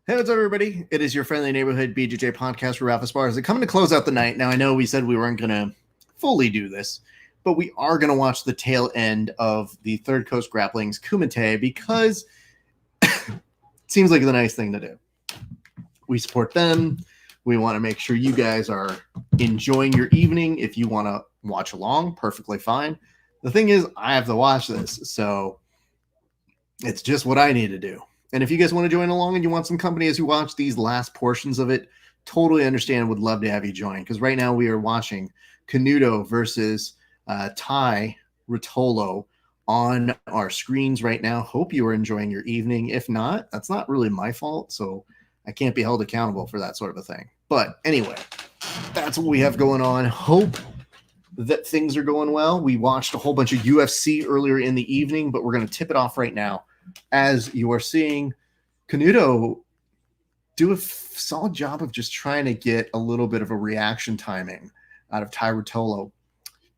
Hey, what's up, everybody? It is your friendly neighborhood BJJ podcast for Ralph Esparza. Coming to close out the night. Now, I know we said we weren't going to fully do this, but we are going to watch the tail end of the Third Coast Grappling's Kumite because it seems like the nice thing to do. We support them. We want to make sure you guys are enjoying your evening. If you want to watch along, perfectly fine. The thing is, I have to watch this, so it's just what I need to do. And if you guys want to join along and you want some company as you watch these last portions of it, totally understand. Would love to have you join because right now we are watching Canuto versus Ty Rotolo on our screens right now. Hope you are enjoying your evening. If not, that's not really my fault. So I can't be held accountable for that sort of a thing. But anyway, that's what we have going on. Hope that things are going well. We watched a whole bunch of UFC earlier in the evening, but we're going to tip it off right now. As you are seeing Canuto do a solid job of just trying to get a little bit of a reaction timing out of Ty Rotolo.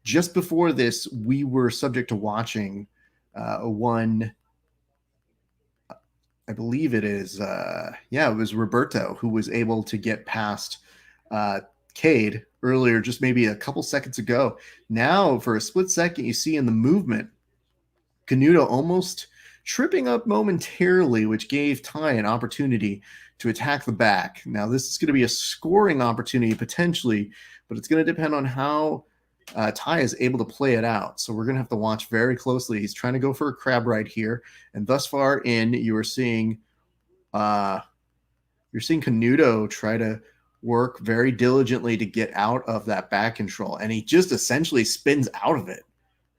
Just before this, we were subject to watching one, I believe it is, it was Roberto who was able to get past Cade earlier, just maybe a couple seconds ago. Now, for a split second, you see in the movement, Canuto almost tripping up momentarily, which gave Ty an opportunity to attack the back. Now, this is going to be a scoring opportunity potentially, but it's going to depend on how Ty is able to play it out. So we're going to have to watch very closely. He's trying to go for a crab right here, and thus far in, you're seeing Canuto try to work very diligently to get out of that back control, and he just essentially spins out of it.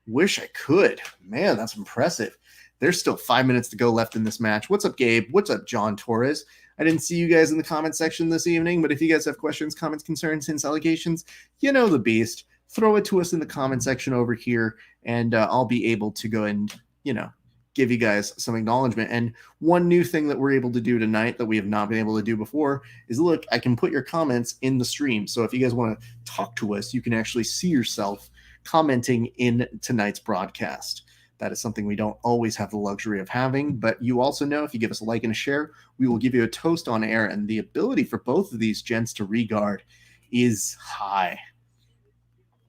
Wish I could. Man, that's impressive. There's still 5 minutes to go left in this match. What's up, Gabe? What's up, John Torres? I didn't see you guys in the comment section this evening, but if you guys have questions, comments, concerns, hints, allegations, you know the beast. Throw it to us in the comment section over here, and I'll be able to go and, give you guys some acknowledgement. And one new thing that we're able to do tonight that we have not been able to do before is, look, I can put your comments in the stream. So if you guys want to talk to us, you can actually see yourself commenting in tonight's broadcast. That is something we don't always have the luxury of having, but you also know if you give us a like and a share, we will give you a toast on air, and the ability for both of these gents to regard is high.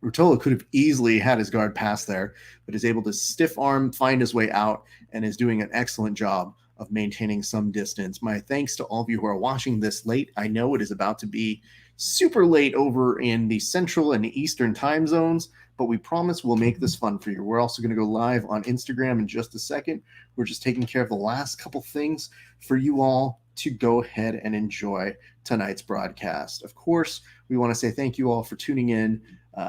Rotolo could have easily had his guard pass there, but is able to stiff arm, find his way out, and is doing an excellent job of maintaining some distance. My thanks to all of you who are watching this late. I know it is about to be super late over in the Central and Eastern time zones, but we promise we'll make this fun for you. We're also going to go live on Instagram in just a second. We're just taking care of the last couple things for you all to go ahead and enjoy tonight's broadcast. Of course, we want to say thank you all for tuning in.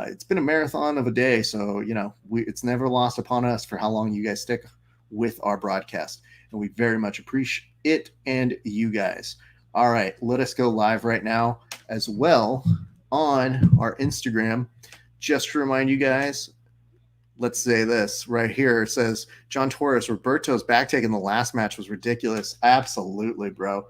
It's been a marathon of a day, so it's never lost upon us for how long you guys stick with our broadcast, and we very much appreciate it and you guys. All right, let us go live right now as well on our Instagram. Just to remind you guys, let's say this right here. It says, John Torres, Roberto's back take in the last match was ridiculous. Absolutely, bro.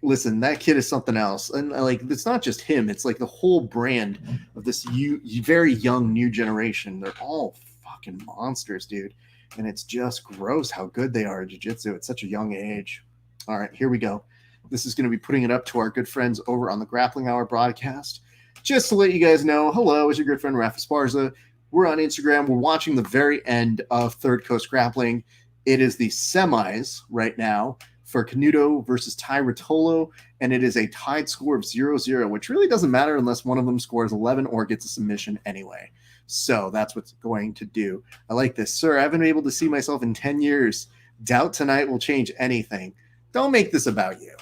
Listen, that kid is something else. And it's not just him. It's like the whole brand of this very young new generation. They're all fucking monsters, dude. And it's just gross how good they are at jiu-jitsu at such a young age. All right, here we go. This is going to be putting it up to our good friends over on the Grappling Hour broadcast. Just to let you guys know, hello, it's your good friend Ralph Esparza. We're on Instagram. We're watching the very end of Third Coast Grappling. It is the semis right now for Canuto versus Ty Rotolo, and it is a tied score of 0-0, which really doesn't matter unless one of them scores 11 or gets a submission anyway. So that's what's going to do. I like this. Sir, I haven't been able to see myself in 10 years. Doubt tonight will change anything. Don't make this about you.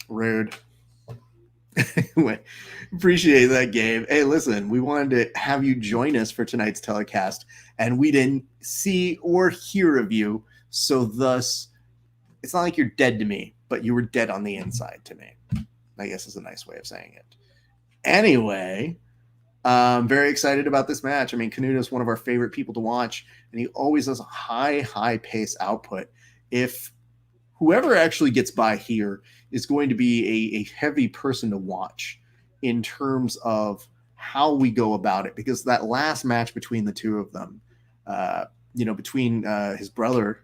Rude. Anyway, appreciate that, Gabe. Hey, listen, we wanted to have you join us for tonight's telecast, and we didn't see or hear of you, so thus, it's not like you're dead to me, but you were dead on the inside to me, I guess is a nice way of saying it. Anyway, I'm very excited about this match. I mean, Canuto is one of our favorite people to watch, and he always has a high pace output. If whoever actually gets by here is going to be a heavy person to watch in terms of how we go about it, because that last match between the two of them, between his brother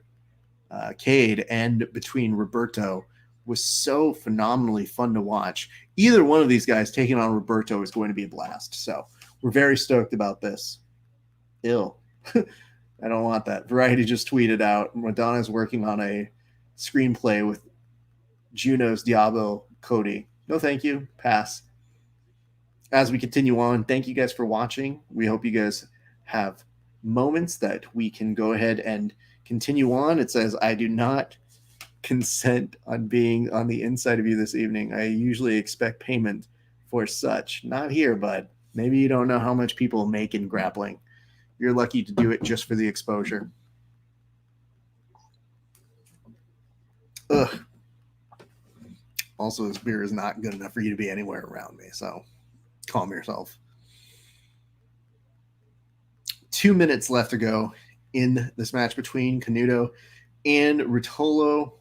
Cade and between Roberto was so phenomenally fun to watch. Either one of these guys taking on Roberto is going to be a blast. So we're very stoked about this. Ill. I don't want that. Variety just tweeted out Madonna's working on a screenplay with Juno's Diablo Cody. No, thank you. Pass. As we continue on, thank you guys for watching. We hope you guys have moments that we can go ahead and continue on. It says, I do not consent on being on the inside of you this evening. I usually expect payment for such. Not here, bud. Maybe you don't know how much people make in grappling. You're lucky to do it just for the exposure. Ugh. Also, this beer is not good enough for you to be anywhere around me, so calm yourself. 2 minutes left to go in this match between Canuto and Ruotolo.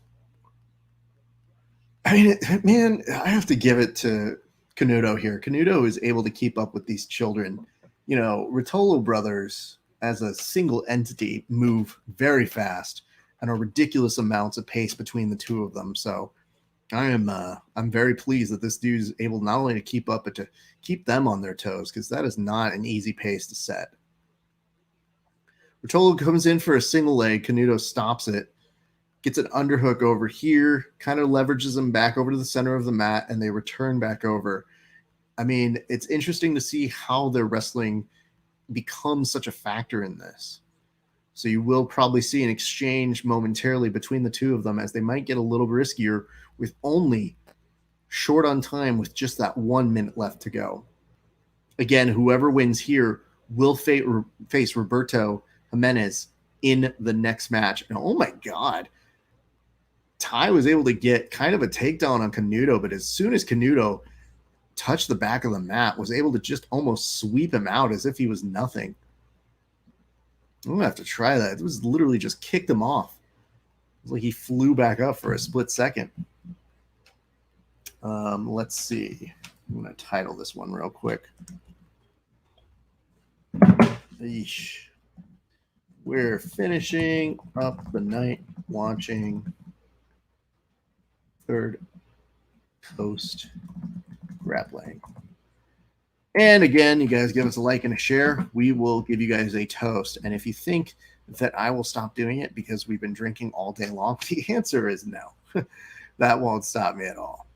I mean, man, I have to give it to Canuto here. Canuto is able to keep up with these children. You know, Ruotolo brothers as a single entity move very fast and are ridiculous amounts of pace between the two of them. So I'm very pleased that this dude is able not only to keep up, but to keep them on their toes, because that is not an easy pace to set. Ruotolo comes in for a single leg. Canuto stops it, gets an underhook over here, kind of leverages them back over to the center of the mat, and they return back over. I mean, it's interesting to see how their wrestling becomes such a factor in this. So you will probably see an exchange momentarily between the two of them, as they might get a little riskier with only short on time with just that 1 minute left to go. Again, whoever wins here will face Roberto Jimenez in the next match. And oh my God, Ty was able to get kind of a takedown on Canuto, but as soon as Canuto touched the back of the mat, was able to just almost sweep him out as if he was nothing. I'm going to have to try that. It was literally just kicked him off. It was like he flew back up for a split second. Let's see. I'm going to title this one real quick. Eesh. We're finishing up the night watching Third Coast Grappling. And again, you guys give us a like and a share. We will give you guys a toast. And if you think that I will stop doing it because we've been drinking all day long, the answer is no. That won't stop me at all.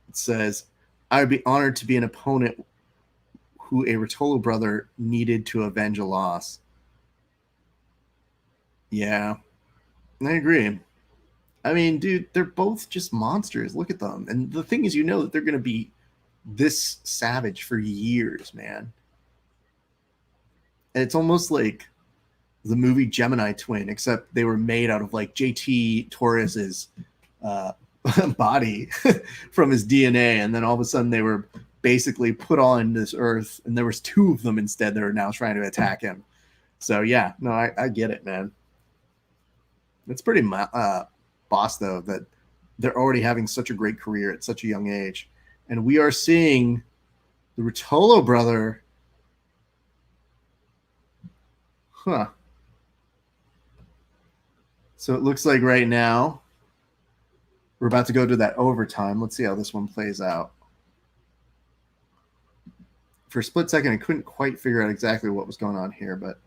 It says, I would be honored to be an opponent who a Ruotolo brother needed to avenge a loss. Yeah, I agree. I mean, dude, they're both just monsters. Look at them. And the thing is, you know that they're going to be this savage for years, man. And it's almost like the movie Gemini Twin, except they were made out of like JT Torres's body from his DNA, and then all of a sudden they were basically put on this earth, and there was two of them instead that are now trying to attack him. So yeah, no, I get it, man. It's pretty boss though that they're already having such a great career at such a young age. And we are seeing the Ruotolo brother. Huh. So it looks like right now we're about to go to that overtime. Let's see how this one plays out. For a split second, I couldn't quite figure out exactly what was going on here, but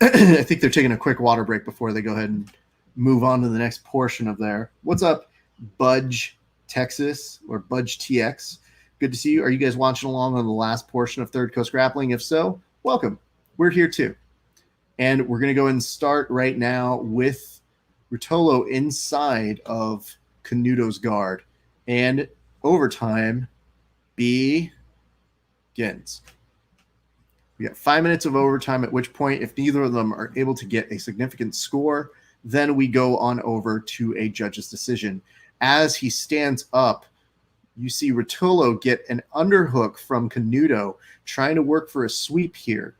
I think they're taking a quick water break before they go ahead and move on to the next portion of there. What's up, Budge Texas or Budge TX? Good to see you. Are you guys watching along on the last portion of Third Coast Grappling? If so, welcome. We're here too. And we're going to go and start right now with Ruotolo inside of Canuto's guard. And overtime begins. We got 5 minutes of overtime, at which point, if neither of them are able to get a significant score, then we go on over to a judge's decision. As he stands up, you see Ruotolo get an underhook from Canuto, trying to work for a sweep here.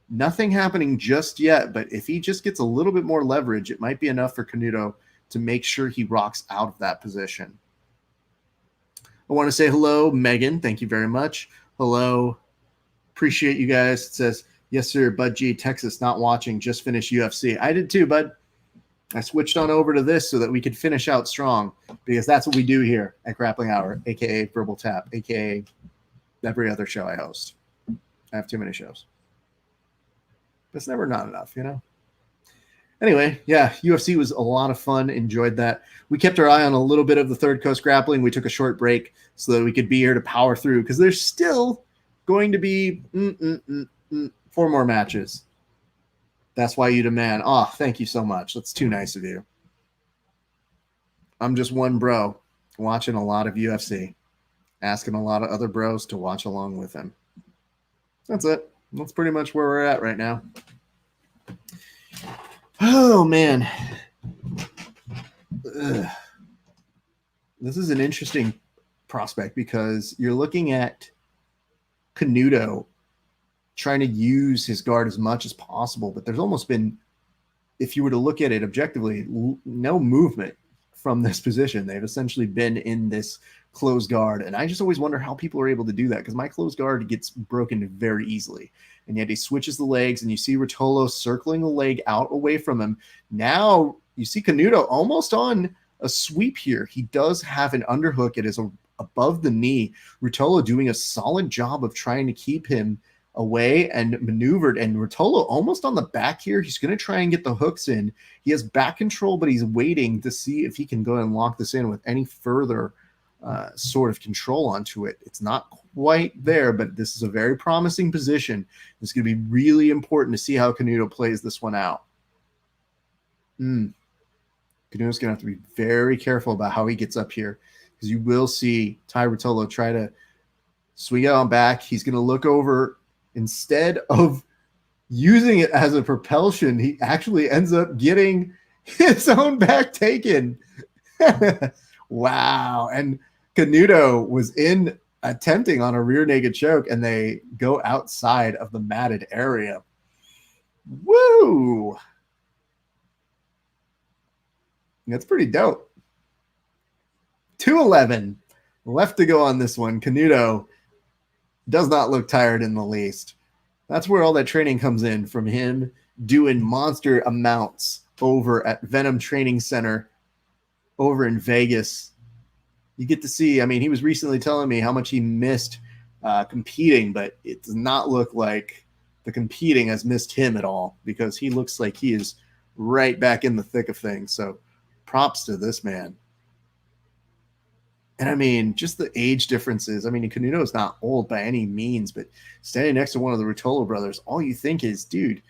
Nothing happening just yet, but if he just gets a little bit more leverage, it might be enough for Canuto to make sure he rocks out of that position. I want to say hello, Megan. Thank you very much. Hello. Appreciate you guys. It says, yes, sir, Bud G, Texas, not watching, just finished UFC. I did too, bud. I switched on over to this so that we could finish out strong, because that's what we do here at Grappling Hour, aka Verbal Tap, aka every other show I host. I have too many shows. But it's never not enough, you know? Anyway, yeah, UFC was a lot of fun. Enjoyed that. We kept our eye on a little bit of the Third Coast Grappling. We took a short break so that we could be here to power through, because there's still going to be 4 more matches. That's why you demand. Oh, thank you so much. That's too nice of you. I'm just one bro watching a lot of UFC, asking a lot of other bros to watch along with him. That's it. That's pretty much where we're at right now. Oh, man. Ugh. This is an interesting prospect, because you're looking at Canuto trying to use his guard as much as possible, but there's almost been, if you were to look at it objectively, no movement from this position. They've essentially been in this closed guard, and I just always wonder how people are able to do that, because my closed guard gets broken very easily, and yet he switches the legs, and you see Ruotolo circling the leg out away from him. Now you see Canuto almost on a sweep here. He does have an underhook. It is above the knee. Ruotolo doing a solid job of trying to keep him away and maneuvered, and Ruotolo almost on the back here. He's going to try and get the hooks in. He has back control, but he's waiting to see if he can go and lock this in with any further sort of control onto it. It's not quite there, but this is a very promising position. It's going to be really important to see how Canuto plays this one out. Canuto's going to have to be very careful about how he gets up here, because you will see Tai Ruotolo try to swing it on back. He's going to look over. Instead of using it as a propulsion, he actually ends up getting his own back taken. Wow. And Canuto was in attempting on a rear naked choke, and they go outside of the matted area. Woo! That's pretty dope. 2:11 left to go on this one. Canuto does not look tired in the least. That's where all that training comes in, from him doing monster amounts over at Venom Training Center over in Vegas. You get to see, I mean, he was recently telling me how much he missed competing, but it does not look like the competing has missed him at all, because he looks like he is right back in the thick of things. So props to this man. And I mean, just the age differences. I mean, Canuto is not old by any means, but standing next to one of the Ruotolo brothers, all you think is, dude,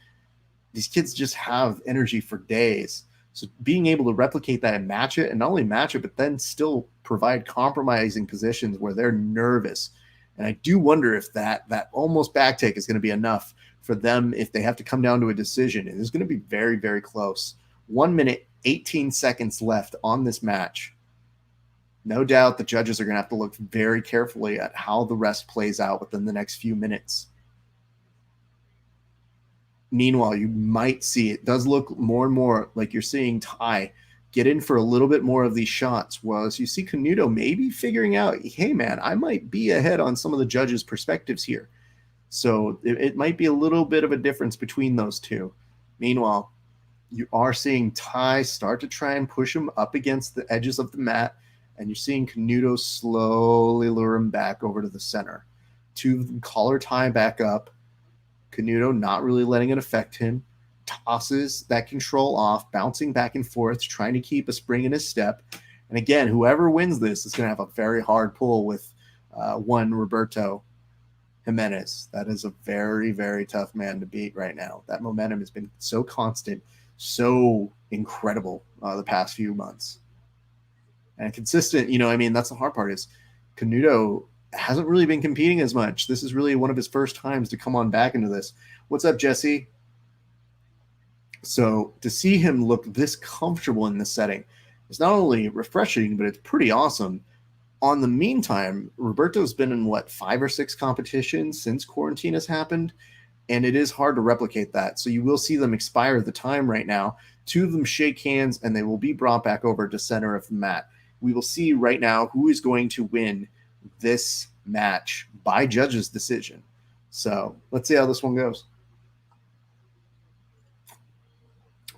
these kids just have energy for days. So being able to replicate that and match it, and not only match it, but then still provide compromising positions where they're nervous. And I do wonder if that almost back take is going to be enough for them if they have to come down to a decision. It is going to be very, very close. 1 minute, 18 seconds left on this match. No doubt the judges are going to have to look very carefully at how the rest plays out within the next few minutes. Meanwhile, you might see, it does look more and more like you're seeing Tai get in for a little bit more of these shots, was you see Canuto maybe figuring out, hey man, I might be ahead on some of the judges' perspectives here. So it might be a little bit of a difference between those two. Meanwhile, you are seeing Tai start to try and push him up against the edges of the mat, and you're seeing Canuto slowly lure him back over to the center. Two of them collar Tai back up. Canuto not really letting it affect him. Tosses that control off, bouncing back and forth, trying to keep a spring in his step. And again, whoever wins this is going to have a very hard pull with one Roberto Jimenez. That is a very, very tough man to beat right now. That momentum has been so constant, so incredible the past few months. And consistent, you know, I mean, that's the hard part, is Canuto hasn't really been competing as much. This is really one of his first times to come on back into this. What's up, Jesse? So to see him look this comfortable in this setting is not only refreshing, but it's pretty awesome. On the meantime, Roberto's been in, 5 or 6 competitions since quarantine has happened, and it is hard to replicate that. So you will see them expire the time right now. 2 of them shake hands, and they will be brought back over to center of the mat. We will see right now who is going to win this match by judges' decision. So let's see how this one goes.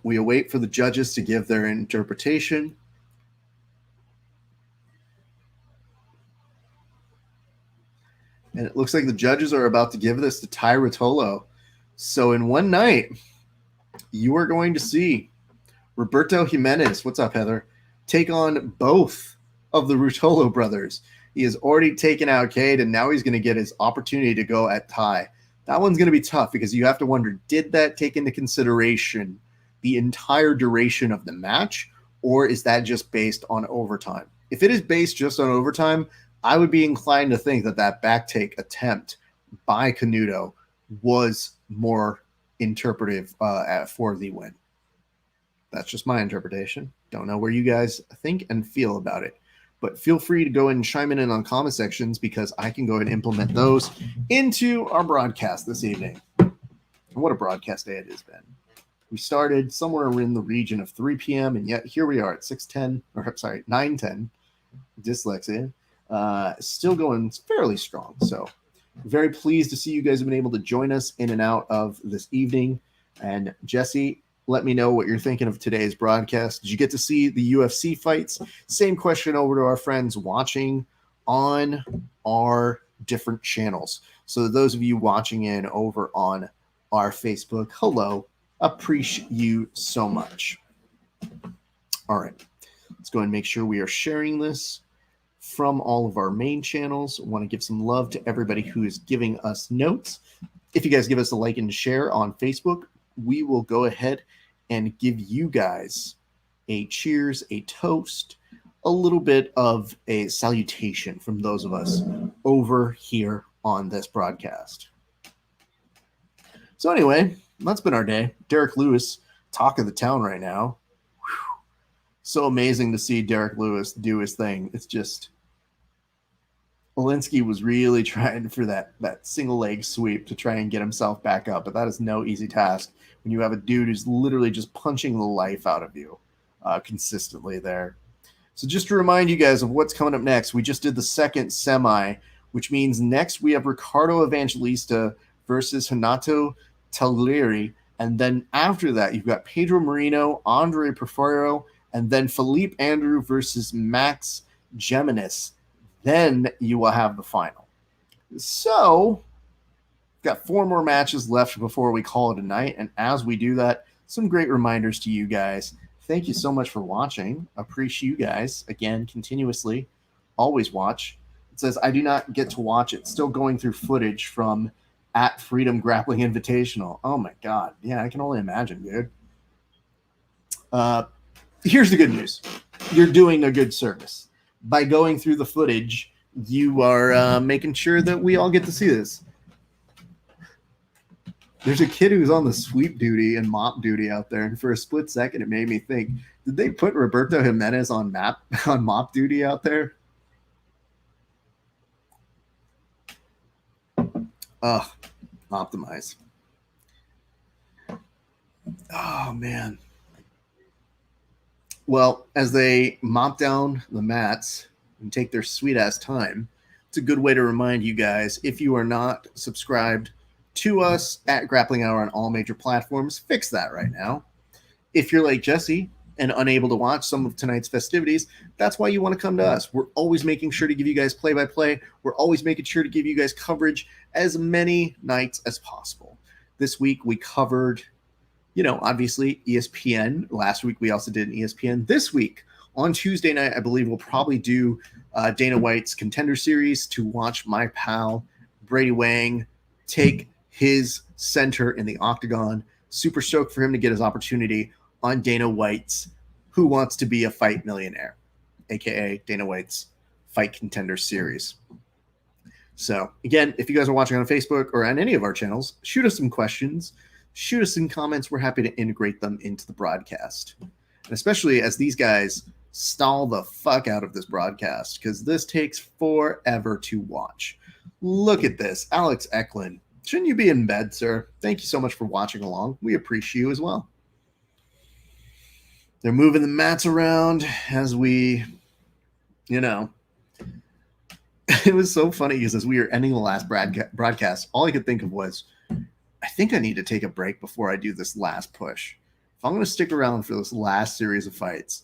We await for the judges to give their interpretation. And it looks like the judges are about to give this to Ty Rotolo. So in one night, you are going to see Roberto Jimenez, what's up, Heather, take on both of the Rutolo brothers. He has already taken out Cade, and now he's going to get his opportunity to go at Ty. That one's going to be tough because you have to wonder, did that take into consideration the entire duration of the match, or is that just based on overtime? If it is based just on overtime, I would be inclined to think that that back take attempt by Canuto was more interpretive for the win. That's just my interpretation. Don't know where you guys think and feel about it. But feel free to go and chime in on comment sections because I can go and implement those into our broadcast this evening. And what a broadcast day it has been. We started somewhere in the region of 3 p.m. and yet here we are at 9:10. Dyslexia. Still going fairly strong. So very pleased to see you guys have been able to join us in and out of this evening. And Jesse, let me know what you're thinking of today's broadcast. Did you get to see the UFC fights? Same question over to our friends watching on our different channels. So those of you watching in over on our Facebook, hello, appreciate you so much. All right, let's go and make sure we are sharing this from all of our main channels. I want to give some love to everybody who is giving us notes. If you guys give us a like and share on Facebook, we will go ahead and give you guys a cheers, a toast, a little bit of a salutation from those of us over here on this broadcast. So anyway, that's been our day. Derek Lewis, talk of the town right now. Whew. So amazing to see Derek Lewis do his thing. It's just, Olinsky was really trying for that single leg sweep to try and get himself back up, but that is no easy task when you have a dude who's literally just punching the life out of you consistently there. So just to remind you guys of what's coming up next, we just did the second semi, which means next we have Ricardo Evangelista versus Hanato Taglieri, and then after that you've got Pedro Marino, Andre Porfirio, and then Philippe Andrew versus Max Geminis. Then you will have the final. So, got 4 more matches left before we call it a night. And as we do that, some great reminders to you guys. Thank you so much for watching. Appreciate you guys. Again, continuously. Always watch. It says, I do not get to watch it. Still going through footage from at Freedom Grappling Invitational. Oh my God. Yeah, I can only imagine, dude. Here's the good news. You're doing a good service. By going through the footage, you are making sure that we all get to see this. There's a kid who's on the sweep duty and mop duty out there, and for a split second, it made me think: did they put Roberto Jimenez on mop duty out there? Optimize. Oh man. Well, as they mop down the mats and take their sweet-ass time, it's a good way to remind you guys, if you are not subscribed to us at Grappling Hour on all major platforms, fix that right now. If you're like Jesse and unable to watch some of tonight's festivities, that's why you want to come to us. We're always making sure to give you guys play-by-play. We're always making sure to give you guys coverage as many nights as possible. This week we covered, obviously ESPN. Last week we also did an ESPN. This week on Tuesday night, I believe we'll probably do Dana White's Contender Series to watch my pal Brady Wang take his center in the octagon. Super stoked for him to get his opportunity on Dana White's Who Wants to Be a Fight Millionaire, aka Dana White's Fight Contender Series. So again, if you guys are watching on Facebook or on any of our channels, shoot us some questions. Shoot us some comments. We're happy to integrate them into the broadcast. And especially as these guys stall the fuck out of this broadcast, because this takes forever to watch. Look at this. Alex Eklund. Shouldn't you be in bed, sir? Thank you so much for watching along. We appreciate you as well. They're moving the mats around as we, It was so funny because as we were ending the last broadcast, all I could think of was, I think I need to take a break before I do this last push, if I'm going to stick around for this last series of fights,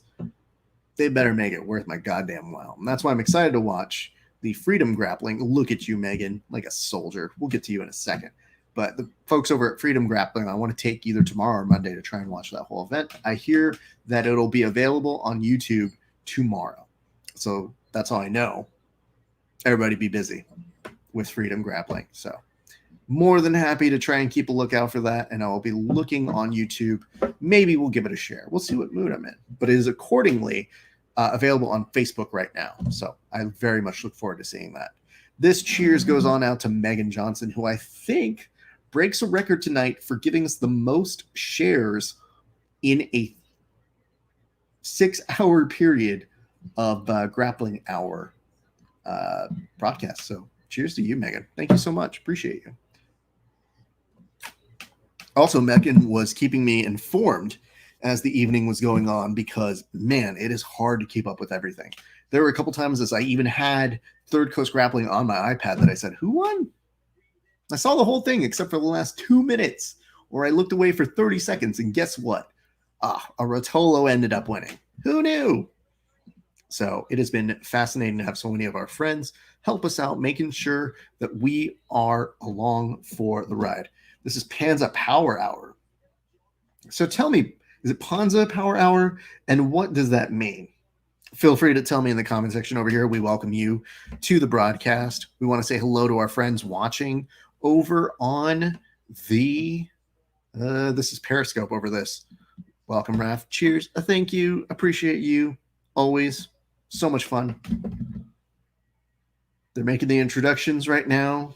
they better make it worth my goddamn while. And that's why I'm excited to watch the Freedom Grappling. Look at you, Megan, like a soldier. We'll get to you in a second. But the folks over at Freedom Grappling, I want to take either tomorrow or Monday to try and watch that whole event. I hear that it'll be available on YouTube tomorrow. So that's all I know. Everybody be busy with Freedom Grappling. So more than happy to try and keep a lookout for that. And I will be looking on YouTube. Maybe we'll give it a share. We'll see what mood I'm in. But it is accordingly available on Facebook right now. So I very much look forward to seeing that. This cheers goes on out to Megan Johnson, who I think breaks a record tonight for giving us the most shares in a 6-hour period of Grappling Hour broadcast. So cheers to you, Megan. Thank you so much. Appreciate you. Also, Megan was keeping me informed as the evening was going on because, man, it is hard to keep up with everything. There were a couple times as I even had Third Coast Grappling on my iPad that I said, who won? I saw the whole thing except for the last 2 minutes, or I looked away for 30 seconds, and guess what? A Rotolo ended up winning. Who knew? So it has been fascinating to have so many of our friends help us out, making sure that we are along for the ride. This is Panza Power Hour. So tell me, is it Panza Power Hour? And what does that mean? Feel free to tell me in the comment section over here. We welcome you to the broadcast. We want to say hello to our friends watching over on the, this is Periscope over this. Welcome, Raph. Cheers. Thank you. Appreciate you. Always. So much fun. They're making the introductions right now.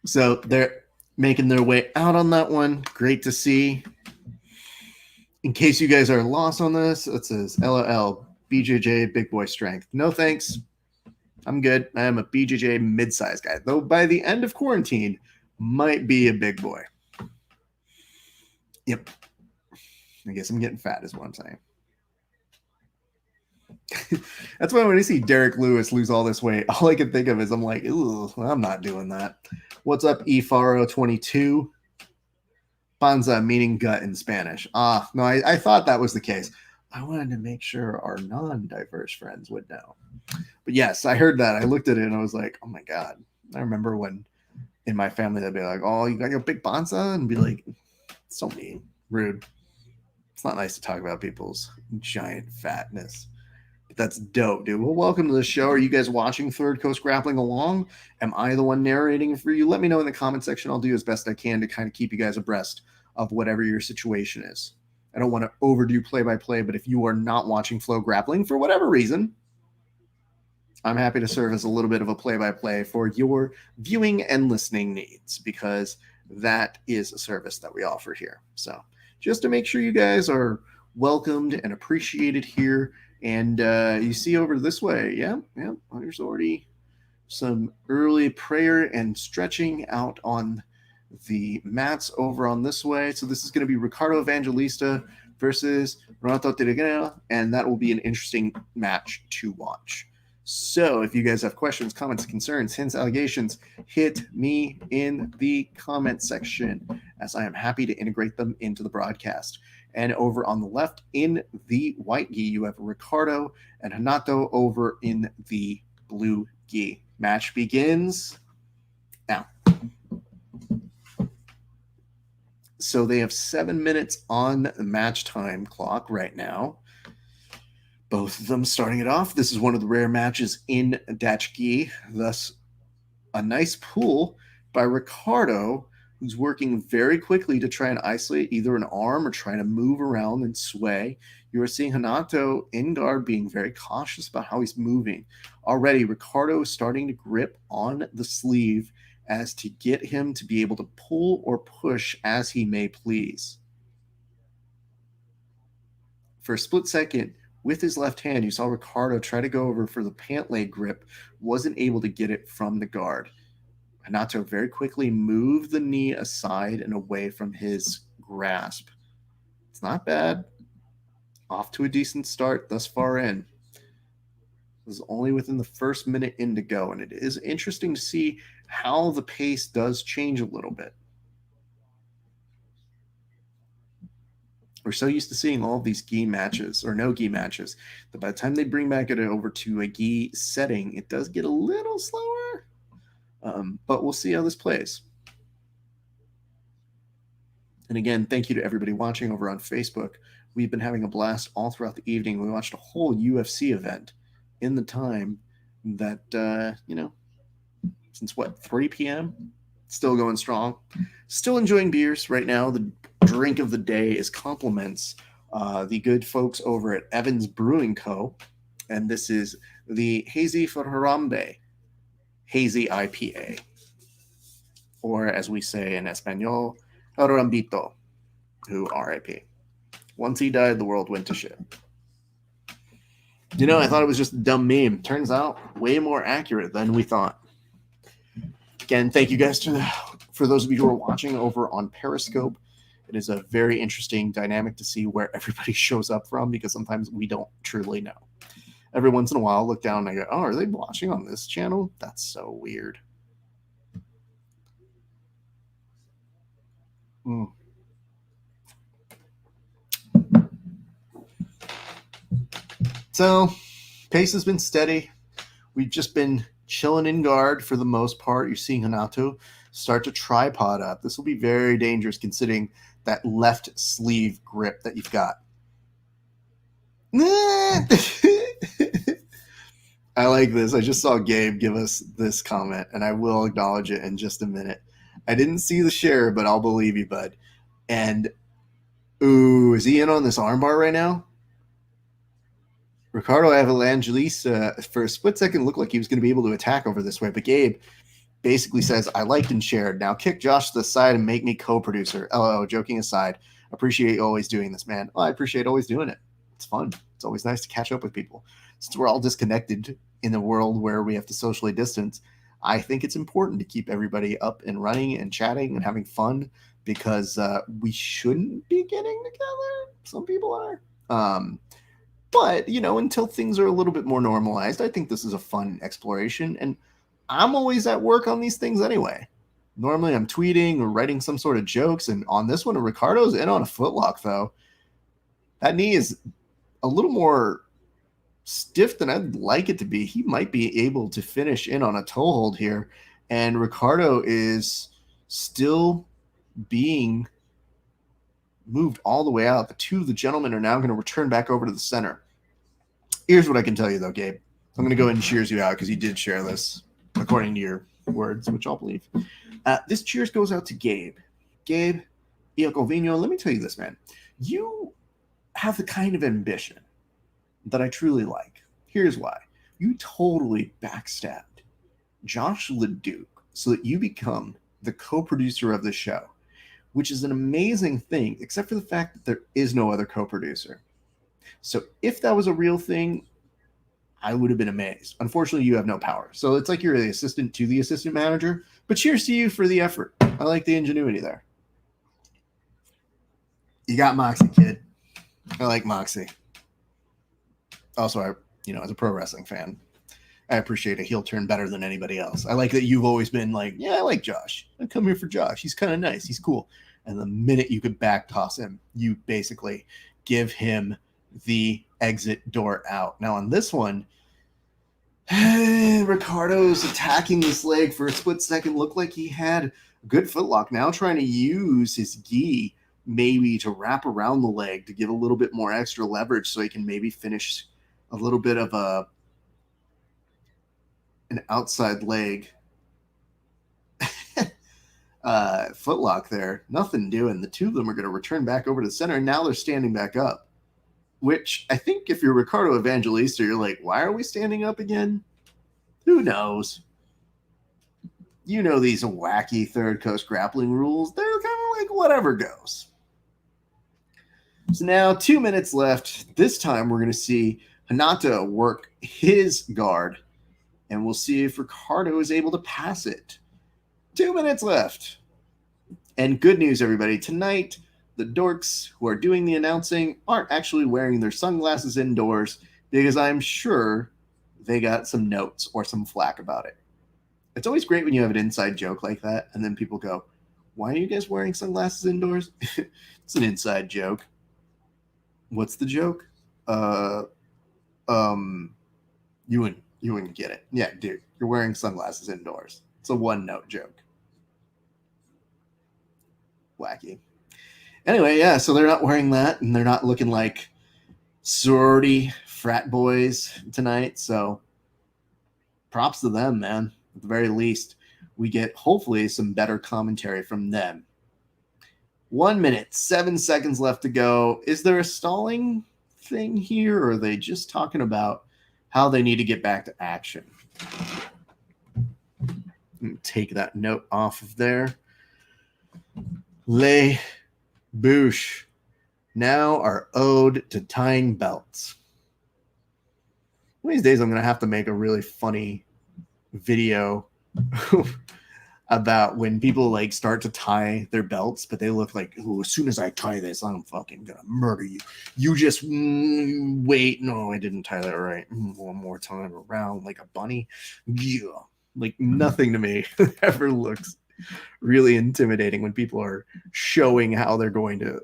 So they're making their way out on that one. Great to see. In case you guys are lost on this, it says LOL, BJJ, big boy strength. No thanks. I'm good. I am a BJJ mid-size guy, though by the end of quarantine, might be a big boy. Yep. I guess I'm getting fat is what I'm saying. That's why when I see Derek Lewis lose all this weight, all I can think of is I'm like, ooh, I'm not doing that. What's up, Efaro22? Panza, meaning gut in Spanish. No, I thought that was the case. I wanted to make sure our non-diverse friends would know. But yes, I heard that. I looked at it and I was like, oh my God. I remember when in my family they'd be like, oh, you got your big panza? And be like, so mean, rude. It's not nice to talk about people's giant fatness. But that's dope, dude. Well, welcome to the show. Are you guys watching Third Coast Grappling along? Am I the one narrating for you? Let me know in the comment section. I'll do as best I can to kind of keep you guys abreast of whatever your situation is. I don't want to overdo play-by-play, but if you are not watching Flow Grappling for whatever reason, I'm happy to serve as a little bit of a play-by-play for your viewing and listening needs, because that is a service that we offer here. So just to make sure you guys are welcomed and appreciated here. And you see over this way, yeah, there's already some early prayer and stretching out on the mats over on this way. So this is going to be Ricardo Evangelista versus Renato Tiriguera, and that will be an interesting match to watch. So if you guys have questions, comments, concerns, hints, allegations, hit me in the comment section, as I am happy to integrate them into the broadcast. And over on the left in the white gi, you have Ricardo and Hanato over in the blue gi. Match begins now. So they have 7 minutes on the match time clock right now. Both of them starting it off. This is one of the rare matches in Dutch gi. Thus, a nice pull by Ricardo, who's working very quickly to try and isolate either an arm or trying to move around and sway. You are seeing Hanato in guard being very cautious about how he's moving. Already, Ricardo is starting to grip on the sleeve as to get him to be able to pull or push as he may please. For a split second, with his left hand, you saw Ricardo try to go over for the pant leg grip, wasn't able to get it from the guard. Hanato very quickly moved the knee aside and away from his grasp. It's not bad. Off to a decent start thus far in. was only within the first minute in to go, and it is interesting to see how the pace does change a little bit. We're so used to seeing all of these gi matches or no gi matches that by the time they bring back it over to a gi setting, it does get a little slower. But we'll see how this plays. And again, thank you to everybody watching over on Facebook. We've been having a blast all throughout the evening. We watched a whole UFC event in the time that, since what, 3 p.m.? Still going strong. Still enjoying beers right now. The drink of the day is compliments the good folks over at Evans Brewing Co. And this is the Hazy for Harambe Hazy IPA. Or as we say in Espanol, Harambito, who RIP. Once he died, the world went to shit. I thought it was just a dumb meme. Turns out way more accurate than we thought. Again, thank you guys for those of you who are watching over on Periscope. It is a very interesting dynamic to see where everybody shows up from because sometimes we don't truly know. Every once in a while, I'll look down and I go, oh, are they watching on this channel? That's so weird. So, pace has been steady. We've just been chilling in guard for the most part. You're seeing Hanato start to tripod up. This will be very dangerous considering that left sleeve grip that you've got. I like this. I just saw Gabe give us this comment, and I will acknowledge it in just a minute. I didn't see the share, but I'll believe you, bud. And, ooh, is he in on this armbar right now? Ricardo Evangelis, for a split second, looked like he was going to be able to attack over this way, but Gabe basically says, I liked and shared. Now kick Josh to the side and make me co-producer. LO, joking aside. Appreciate you always doing this, man. Oh, I appreciate always doing it. It's fun. It's always nice to catch up with people. Since we're all disconnected in a world where we have to socially distance, I think it's important to keep everybody up and running and chatting and having fun because we shouldn't be getting together. Some people are. But, until things are a little bit more normalized, I think this is a fun exploration. And I'm always at work on these things anyway. Normally I'm tweeting or writing some sort of jokes. And on this one, Ricardo's in on a footlock, though. That knee is a little more stiff than I'd like it to be. He might be able to finish in on a toe hold here. And Ricardo is still being moved all the way out. The two of the gentlemen are now going to return back over to the center. Here's what I can tell you, though, Gabe. I'm going to go ahead and cheers you out because you did share this, according to your words, which I'll believe. This cheers goes out to Gabe. Gabe Iacovino, let me tell you this, man. You have the kind of ambition that I truly like. Here's why. You totally backstabbed Josh LeDuc so that you become the co-producer of the show, which is an amazing thing, except for the fact that there is no other co-producer. So if that was a real thing, I would have been amazed. Unfortunately, you have no power. So it's like you're the assistant to the assistant manager, but cheers to you for the effort. I like the ingenuity there. You got Moxie, kid. I like Moxie. Also, as a pro wrestling fan, I appreciate a heel turn better than anybody else. I like that you've always been like, yeah, I like Josh. I come here for Josh. He's kind of nice. He's cool. And the minute you could back toss him, you basically give him the exit door out. Now on this one, Ricardo's attacking this leg for a split second. Looked like he had a good footlock. Now trying to use his gi maybe to wrap around the leg to give a little bit more extra leverage so he can maybe finish a little bit of an outside leg footlock there. Nothing doing. The two of them are going to return back over to the center, and now they're standing back up, which I think if you're Ricardo Evangelista, you're like, why are we standing up again? Who knows? These wacky Third Coast grappling rules. They're kind of like whatever goes. So now 2 minutes left. This time we're going to see Hanata work his guard, and we'll see if Ricardo is able to pass it. 2 minutes left. And good news, everybody. Tonight, the dorks who are doing the announcing aren't actually wearing their sunglasses indoors because I'm sure they got some notes or some flack about it. It's always great when you have an inside joke like that, and then people go, "Why are you guys wearing sunglasses indoors?" It's an inside joke. What's the joke? Uh, um, you wouldn't get it. Yeah, dude, you're wearing sunglasses indoors. It's a one note joke. Wacky. Anyway, yeah, so they're not wearing that, and they're not looking like sorority frat boys tonight. So props to them, man. At the very least, we get hopefully some better commentary from them. 1 minute, 7 seconds left to go. Is there a stalling thing here, or are they just talking about how they need to get back to action? Take that note off of there. Les Bouches now are ode to tying belts. One of these days, I'm going to have to make a really funny video about when people like start to tie their belts, but they look like, oh, as soon as I tie this, I'm fucking gonna murder you. You just wait. No, I didn't tie that right. One more time around like a bunny. Yeah, like nothing to me ever looks really intimidating when people are showing how they're going to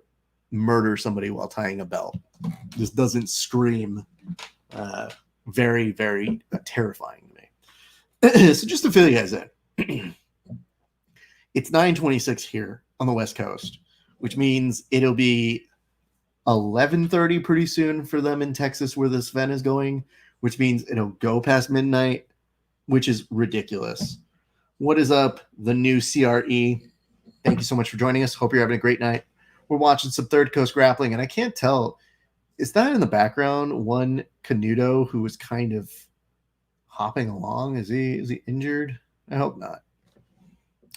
murder somebody while tying a belt. This doesn't scream very, very terrifying to me. So just to fill you guys in. It's 9:26 here on the West Coast, which means it'll be 11:30 pretty soon for them in Texas where this event is going, which means it'll go past midnight, which is ridiculous. What is up, the new CRE? Thank you so much for joining us. Hope you're having a great night. We're watching some Third Coast Grappling, and I can't tell, is that in the background one Canuto who was kind of hopping along? Is he injured? I hope not.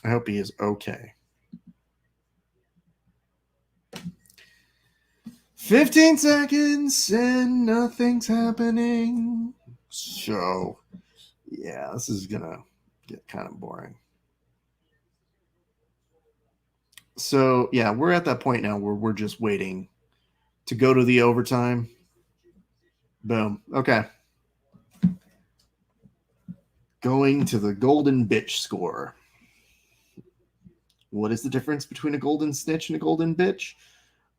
I hope he is okay. 15 seconds and nothing's happening. So, yeah, this is going to get kind of boring. So, yeah, we're at that point now where we're just waiting to go to the overtime. Boom. Okay. Going to the golden bitch score. What is the difference between a golden snitch and a golden bitch?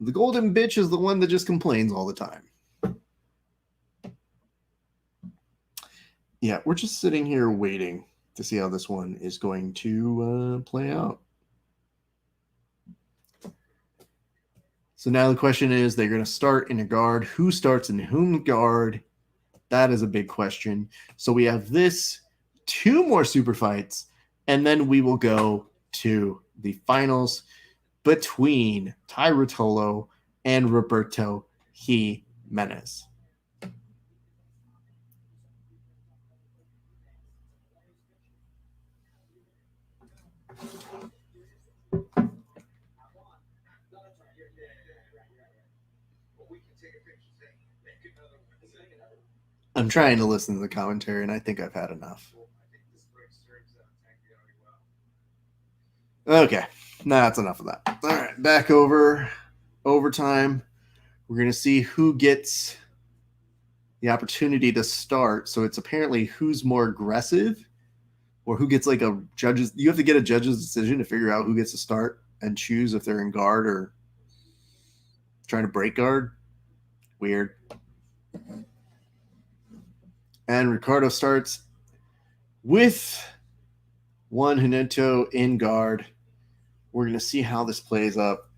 The golden bitch is the one that just complains all the time. Yeah, we're just sitting here waiting to see how this one is going to play out. So now the question is, they're going to start in a guard. Who starts in whom guard? That is a big question. So we have this, 2 more super fights, and then we will go to the finals between Ty Rotolo and Roberto Jimenez. I'm trying to listen to the commentary, and I think I've had enough. Okay, that's enough of that. All right, back over overtime. We're going to see who gets the opportunity to start. So it's apparently who's more aggressive or who gets like a judge's. You have to get a judge's decision to figure out who gets to start and choose if they're in guard or trying to break guard. Weird. And Ricardo starts with Juan Hineto in guard. We're going to see how this plays up.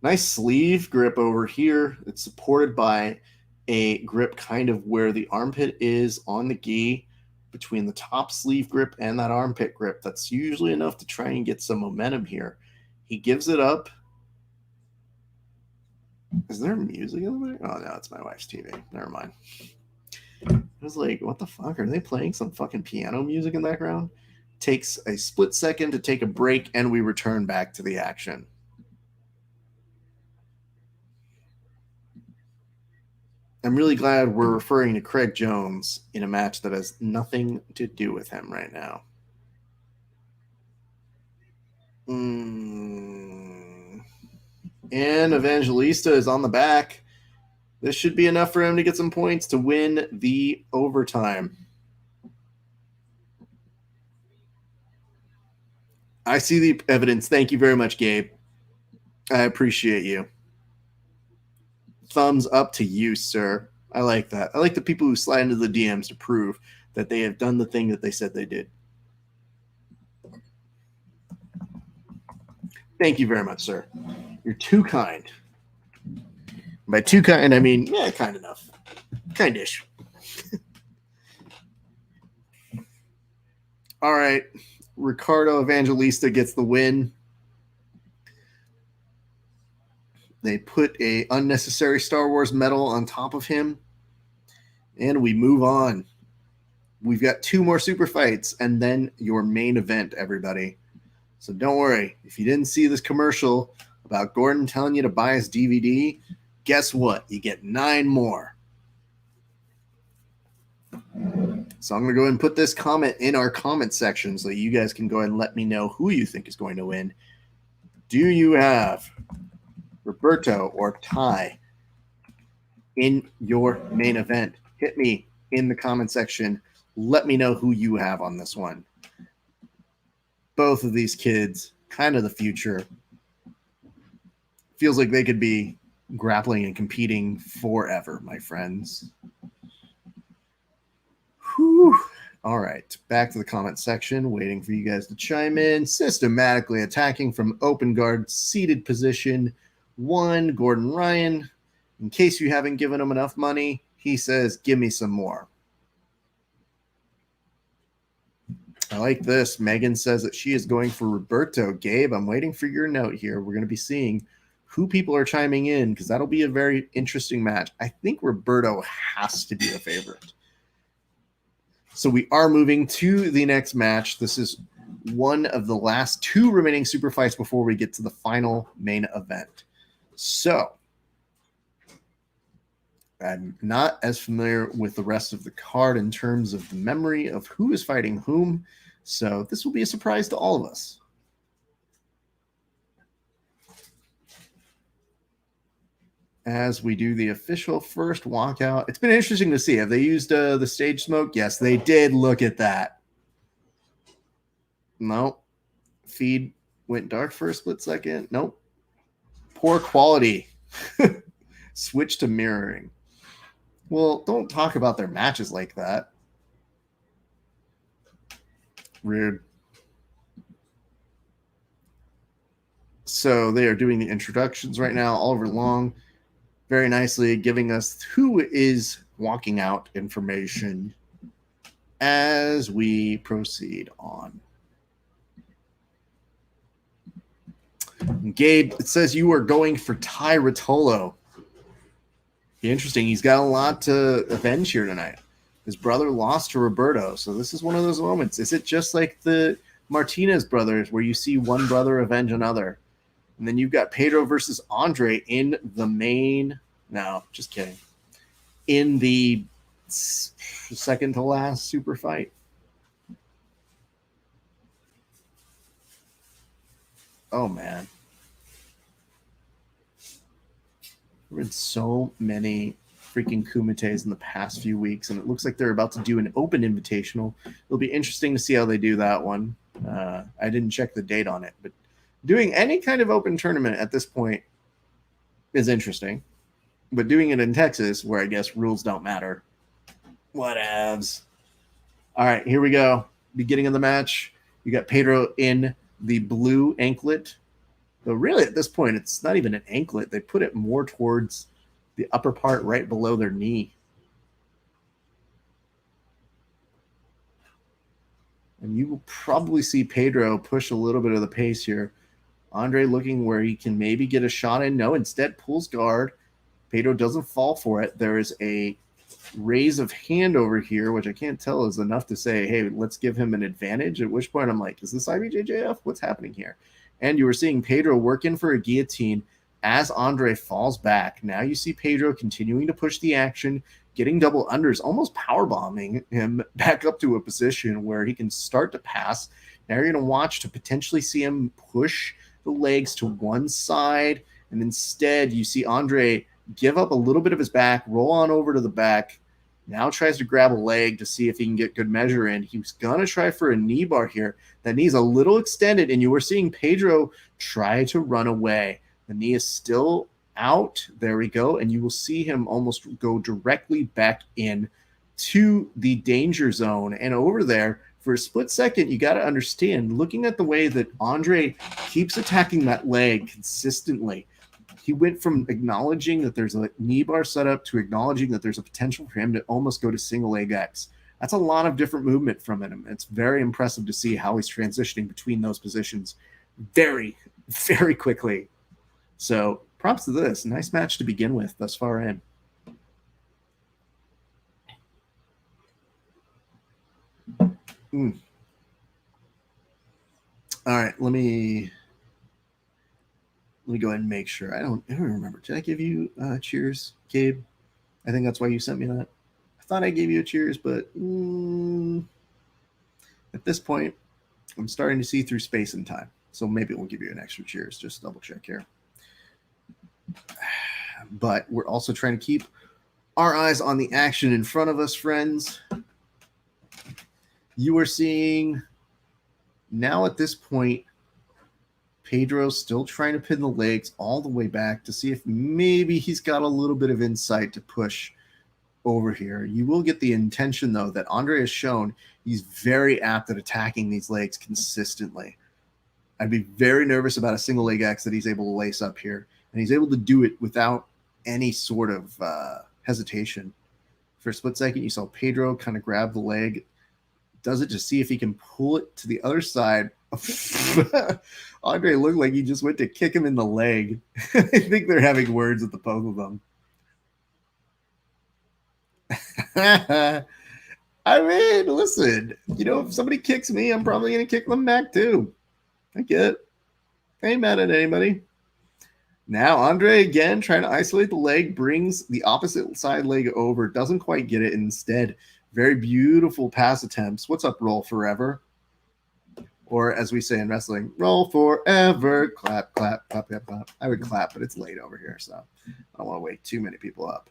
Nice sleeve grip over here. It's supported by a grip kind of where the armpit is on the gi, between the top sleeve grip and that armpit grip. That's usually enough to try and get some momentum here. He gives it up. Is there music in the back? Oh, no, it's my wife's TV. Never mind. I was like, what the fuck? Are they playing some fucking piano music in the background? Takes a split second to take a break, and we return back to the action. I'm really glad we're referring to Craig Jones in a match that has nothing to do with him right now. And Evangelista is on the back. This should be enough for him to get some points to win the overtime. I see the evidence. Thank you very much, Gabe. I appreciate you. Thumbs up to you, sir. I like that. I like the people who slide into the DMs to prove that they have done the thing that they said they did. Thank you very much, sir. You're too kind. By too kind, I mean, yeah, kind enough. Kindish. All right. Ricardo Evangelista gets the win. They put a unnecessary Star Wars medal on top of him. And we move on. We've got 2 more super fights and then your main event, everybody. So don't worry. If you didn't see this commercial about Gordon telling you to buy his DVD, guess what? You get 9 more. So I'm going to go ahead and put this comment in our comment section so you guys can go ahead and let me know who you think is going to win. Do you have Roberto or Ty in your main event? Hit me in the comment section. Let me know who you have on this one. Both of these kids, kind of the future. Feels like they could be grappling and competing forever, my friends. Whew. All right, back to the comment section, waiting for you guys to chime in. Systematically attacking from open guard, seated position. 1, Gordon Ryan. In case you haven't given him enough money, he says, give me some more. I like this. Megan says that she is going for Roberto. Gabe, I'm waiting for your note here. We're going to be seeing who people are chiming in because that'll be a very interesting match. I think Roberto has to be the favorite. So we are moving to the next match. This is one of the last 2 remaining super fights before we get to the final main event. So I'm not as familiar with the rest of the card in terms of the memory of who is fighting whom. So this will be a surprise to all of us. As we do the official first walkout. It's been interesting to see. Have they used the stage smoke? Yes, they did. Look at that. Nope. Feed went dark for a split second. Nope. Poor quality. Switch to mirroring. Well, don't talk about their matches like that. Rude. So they are doing the introductions right now. Oliver Long very nicely giving us who is walking out information as we proceed on. Gabe, it says you are going for Ty Rotolo. Interesting. He's got a lot to avenge here tonight. His brother lost to Roberto, so this is one of those moments. Is it just like the Martinez brothers where you see one brother avenge another? And then you've got Pedro versus Andre in the main. No, just kidding. In the second to last super fight. Oh, man. There have been so many freaking Kumites in the past few weeks, and it looks like they're about to do an open invitational. It'll be interesting to see how they do that one. I didn't check the date on it, but doing any kind of open tournament at this point is interesting. But doing it in Texas, where I guess rules don't matter. Whatevs. All right, here we go. Beginning of the match. You got Pedro in the blue anklet. But really, at this point, it's not even an anklet. They put it more towards the upper part right below their knee. And you will probably see Pedro push a little bit of the pace here. Andre looking where he can maybe get a shot in. No, instead pulls guard. Pedro doesn't fall for it. There is a raise of hand over here, which I can't tell is enough to say, hey, let's give him an advantage. At which point I'm like, is this IBJJF? What's happening here? And you were seeing Pedro work in for a guillotine as Andre falls back. Now you see Pedro continuing to push the action, getting double unders, almost powerbombing him back up to a position where he can start to pass. Now you're going to watch to potentially see him push the legs to one side, and instead you see Andre give up a little bit of his back, roll on over to the back. Now tries to grab a leg to see if he can get good measure in. He was going to try for a knee bar here. That knee's a little extended, and you were seeing Pedro try to run away. The knee is still out. There we go. And you will see him almost go directly back in to the danger zone. And over there, for a split second, you got to understand, looking at the way that Andre keeps attacking that leg consistently, he went from acknowledging that there's a knee bar setup to acknowledging that there's a potential for him to almost go to single leg X. That's a lot of different movement from him. It's very impressive to see how he's transitioning between those positions very, very quickly. So props to this. Nice match to begin with thus far in. All right, let me go ahead and make sure. I don't remember. Did I give you cheers, Gabe? I think that's why you sent me that. I thought I gave you a cheers, but at this point, I'm starting to see through space and time. So maybe we'll give you an extra cheers. Just double check here. But we're also trying to keep our eyes on the action in front of us, friends. You are seeing now at this point, Pedro's still trying to pin the legs all the way back to see if maybe he's got a little bit of insight to push over here. You will get the intention, though, that Andre has shown he's very apt at attacking these legs consistently. I'd be very nervous about a single leg X that he's able to lace up here. And he's able to do it without any sort of hesitation. For a split second, you saw Pedro kind of grab the leg, does it to see if he can pull it to the other side. Andre looked like he just went to kick him in the leg. I think they're having words with the both of them. I mean, listen, if somebody kicks me, I'm probably going to kick them back too. I get it. I ain't mad at anybody. Now, Andre, again, trying to isolate the leg, brings the opposite side leg over, doesn't quite get it. Instead, very beautiful pass attempts. What's up, Roll Forever? Or as we say in wrestling, roll forever, clap, clap, clap, clap, clap. I would clap, but it's late over here, so I don't want to wake too many people up.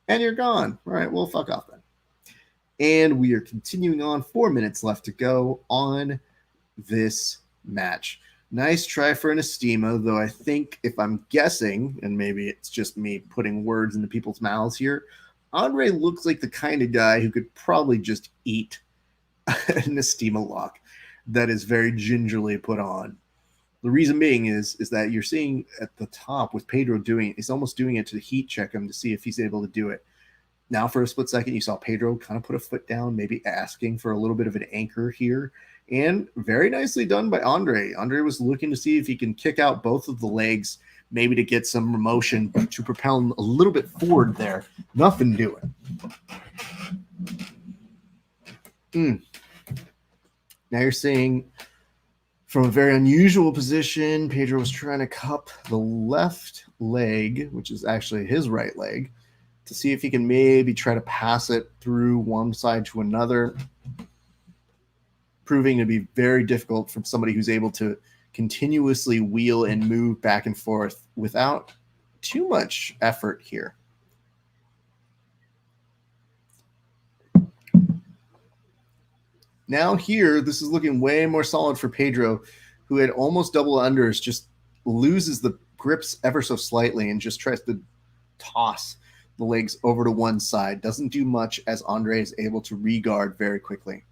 And you're gone. All right, well, fuck off then. And we are continuing on. 4 minutes left to go on this match. Nice try for an Estima, though I think, if I'm guessing, and maybe it's just me putting words into people's mouths here, Andre looks like the kind of guy who could probably just eat an Estima lock that is very gingerly put on. The reason being is that you're seeing at the top with Pedro doing it, he's almost doing it to heat check him to see if he's able to do it. Now for a split second, you saw Pedro kind of put a foot down, maybe asking for a little bit of an anchor here. And very nicely done by Andre. Andre was looking to see if he can kick out both of the legs, maybe to get some motion to propel him a little bit forward there. Nothing doing. Now you're seeing from a very unusual position, Pedro was trying to cup the left leg, which is actually his right leg, to see if he can maybe try to pass it through one side to another, proving to be very difficult from somebody who's able to continuously wheel and move back and forth without too much effort here. Now here, this is looking way more solid for Pedro, who had almost double unders, just loses the grips ever so slightly and just tries to toss the legs over to one side. Doesn't do much as Andre is able to regard very quickly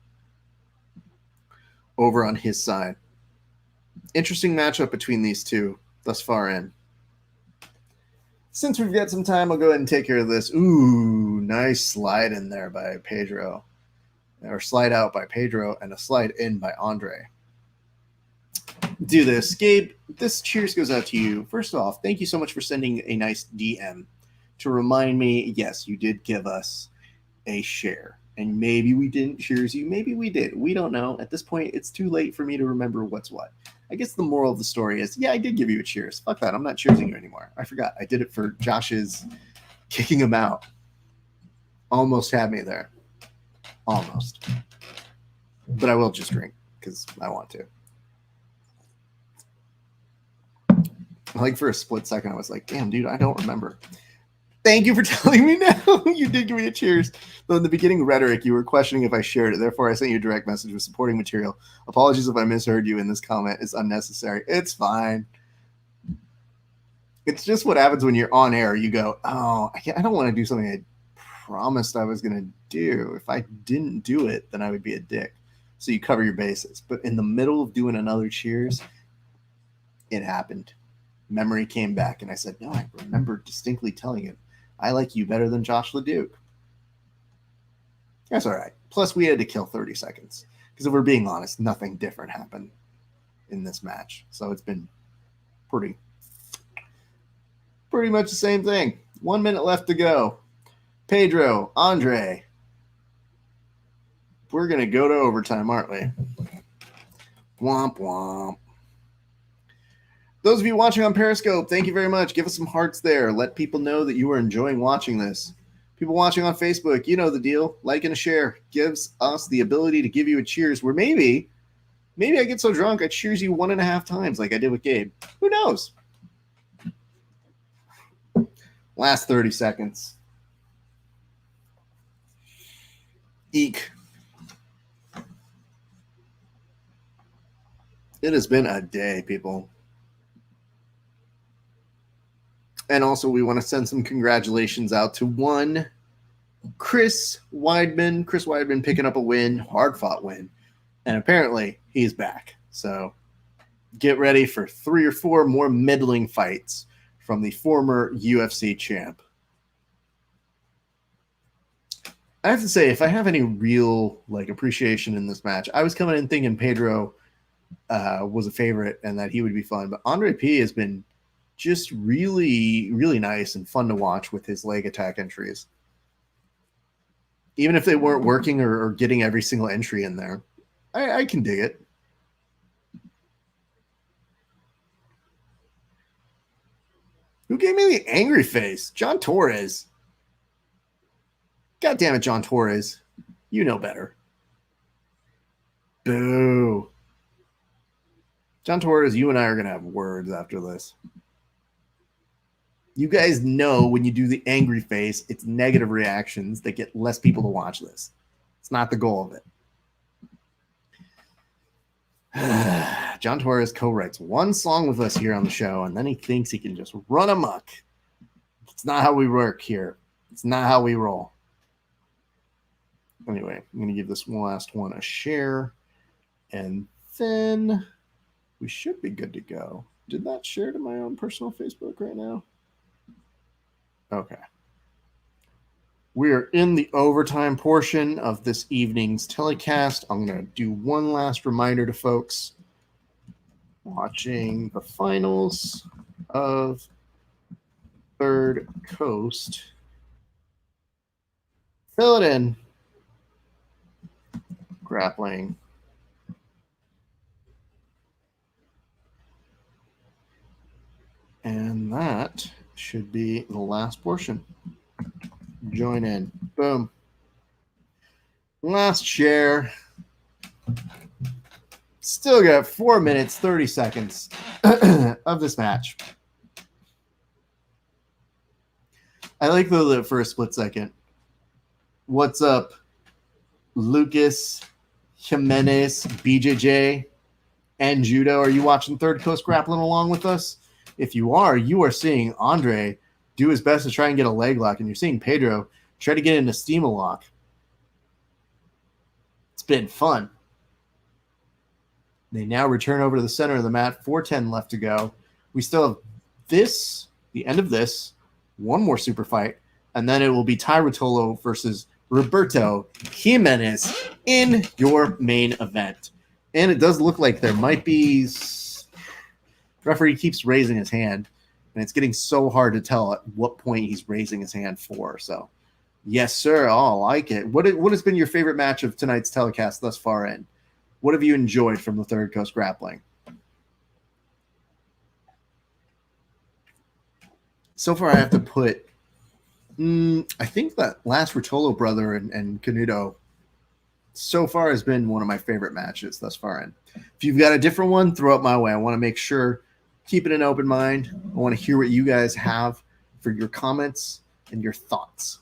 over on his side. Interesting matchup between these two thus far in. Since we've got some time, I'll go ahead and take care of this. Ooh, nice slide in there by Pedro. Or slide out by Pedro and a slide in by Andre. Do this. Gabe, this cheers goes out to you. First off, thank you so much for sending a nice DM to remind me, yes, you did give us a share. And maybe we didn't cheers you. Maybe we did. We don't know. At this point, it's too late for me to remember what's what. I guess the moral of the story is, yeah, I did give you a cheers. Fuck that. I'm not cheersing you anymore. I forgot. I did it for Josh's kicking him out. Almost had me there. Almost. But I will just drink because I want to. Like for a split second, I was like, damn, dude, I don't remember. Thank you for telling me now. You did give me a cheers. Though in the beginning rhetoric, you were questioning if I shared it. Therefore, I sent you a direct message with supporting material. Apologies if I misheard you in this comment. It's unnecessary. It's fine. It's just what happens when you're on air. You go, oh, I don't want to do something I promised I was going to do. If I didn't do it, then I would be a dick. So you cover your bases. But in the middle of doing another cheers, it happened. Memory came back, and I said, no, I remember distinctly telling him, I like you better than Josh LeDuc. That's all right. Plus, we had to kill 30 seconds. Because if we're being honest, nothing different happened in this match. So it's been pretty much the same thing. 1 minute left to go. Pedro, Andre. We're going to go to overtime, aren't we? Womp womp. Those of you watching on Periscope, thank you very much. Give us some hearts there. Let people know that you are enjoying watching this. People watching on Facebook, you know the deal. Like and a share gives us the ability to give you a cheers where maybe I get so drunk I cheers you 1.5 times like I did with Gabe. Who knows? Last 30 seconds. Eek. It has been a day, people. And also, we want to send some congratulations out to one Chris Weidman. Chris Weidman picking up a win, hard-fought win. And apparently, he's back. So get ready for 3 or 4 more middling fights from the former UFC champ. I have to say, if I have any real appreciation in this match, I was coming in thinking Pedro was a favorite and that he would be fun. But Andre P has been just really, really nice and fun to watch with his leg attack entries. Even if they weren't working or getting every single entry in there, I can dig it. Who gave me the angry face? John Torres. God damn it, John Torres. You know better. Boo. John Torres, you and I are going to have words after this. You guys know when you do the angry face, it's negative reactions that get less people to watch this. It's not the goal of it. John Torres co-writes one song with us here on the show, and then he thinks he can just run amok. It's not how we work here. It's not how we roll. Anyway, I'm going to give this last one a share, and then we should be good to go. Did that share to my own personal Facebook right now? Okay. We are in the overtime portion of this evening's telecast. I'm going to do one last reminder to folks watching the finals of Third Coast. Fill it in. Grappling. And that should be the last portion. Join in. Boom. Last share. Still got 4 minutes, 30 seconds of this match. I like the for a split second. What's up, Lucas, Jimenez, BJJ, and Judo? Are you watching Third Coast Grappling along with us? If you are seeing Andre do his best to try and get a leg lock, and you're seeing Pedro try to get into steam lock. It's been fun. They now return over to the center of the mat. 4:10 left to go. We still have the end of this, one more super fight, and then it will be Ty Rotolo versus Roberto Jimenez in your main event. And it does look like there might be... Referee keeps raising his hand, and it's getting so hard to tell at what point he's raising his hand for. So, yes, sir. Oh, I like it. What has been your favorite match of tonight's telecast thus far in? What have you enjoyed from the Third Coast Grappling? So far, I have to put, I think that last Rotolo brother and Canuto so far has been one of my favorite matches thus far in. If you've got a different one, throw it my way. I want to make sure, keep it an open mind. I want to hear what you guys have for your comments. and your thoughts.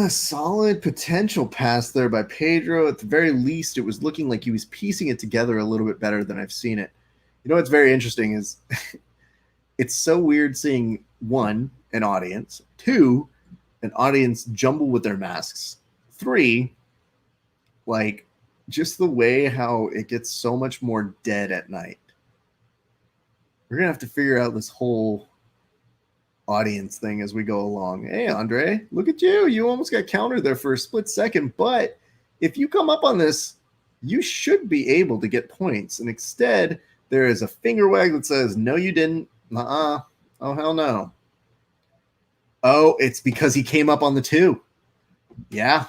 Solid potential pass there by Pedro. At the very least, it was looking like he was piecing it together a little bit better than I've seen it. You know what's very interesting is it's so weird seeing, one, an audience, two, an audience jumble with their masks, three, like just the way how it gets so much more dead at night. We're going to have to figure out this whole audience thing as we go along. Hey, Andre, look at you. You almost got countered there for a split second. But if you come up on this, you should be able to get points. And instead, there is a finger wag that says, no, you didn't. Oh, hell no. Oh, it's because he came up on the 2. Yeah.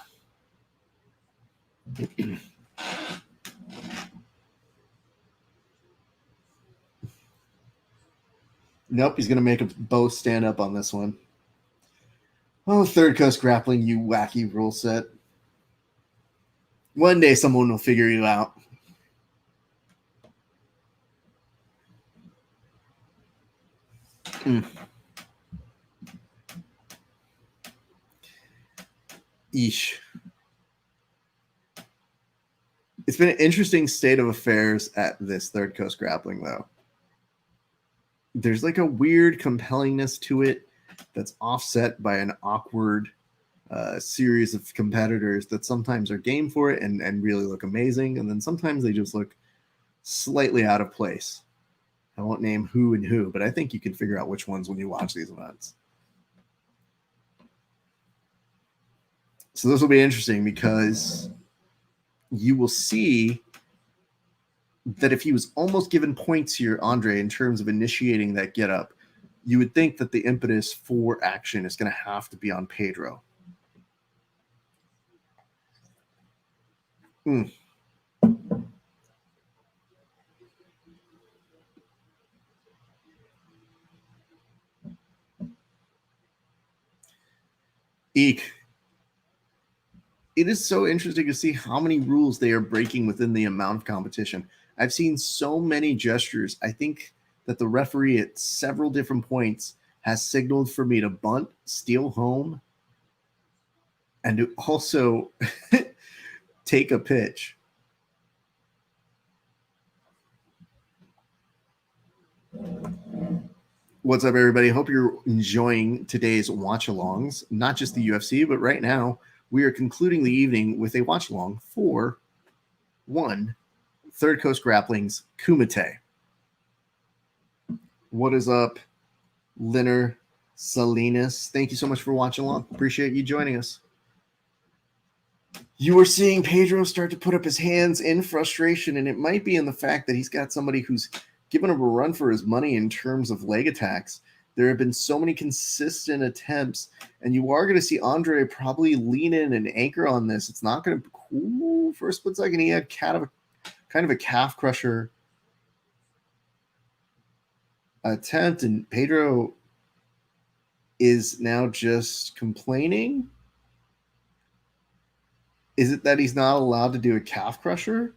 Nope, he's going to make them both stand up on this one. Oh, Third Coast Grappling, you wacky rule set. One day someone will figure you out. Eesh. It's been an interesting state of affairs at this Third Coast Grappling, though. There's like a weird compellingness to it that's offset by an awkward series of competitors that sometimes are game for it and really look amazing, and then sometimes they just look slightly out of place. I won't name who and who, but I think you can figure out which ones when you watch these events. So this will be interesting because you will see that if he was almost given points here, Andre, in terms of initiating that get up, you would think that the impetus for action is going to have to be on Pedro. Eek. It is so interesting to see how many rules they are breaking within the amount of competition. I've seen so many gestures. I think that the referee at several different points has signaled for me to bunt, steal home, and to also take a pitch. What's up, everybody? Hope you're enjoying today's watch-alongs, not just the UFC, but right now we are concluding the evening with a watch-along for Third Coast Grappling's Kumite. What is up, Linner Salinas? Thank you so much for watching along. Appreciate you joining us. You are seeing Pedro start to put up his hands in frustration, and it might be in the fact that he's got somebody who's given him a run for his money in terms of leg attacks. There have been so many consistent attempts, and you are going to see Andre probably lean in and anchor on this. It's not going to be cool for a split second. He had kind of a calf crusher attempt, and Pedro is now just complaining. Is it that he's not allowed to do a calf crusher?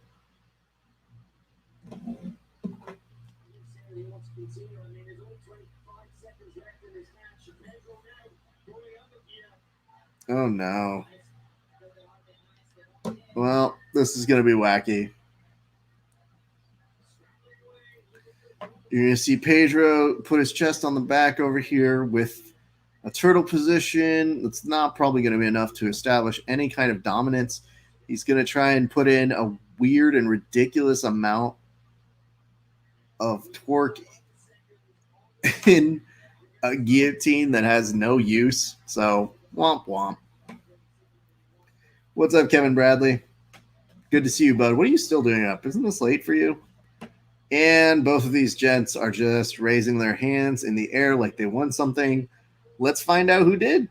Oh, no. Well, this is going to be wacky. You're going to see Pedro put his chest on the back over here with a turtle position. That's not probably going to be enough to establish any kind of dominance. He's going to try and put in a weird and ridiculous amount of torque in a guillotine that has no use. So, womp womp. What's up, Kevin Bradley? Good to see you, bud. What are you still doing up? Isn't this late for you? And both of these gents are just raising their hands in the air like they won something. Let's find out who did.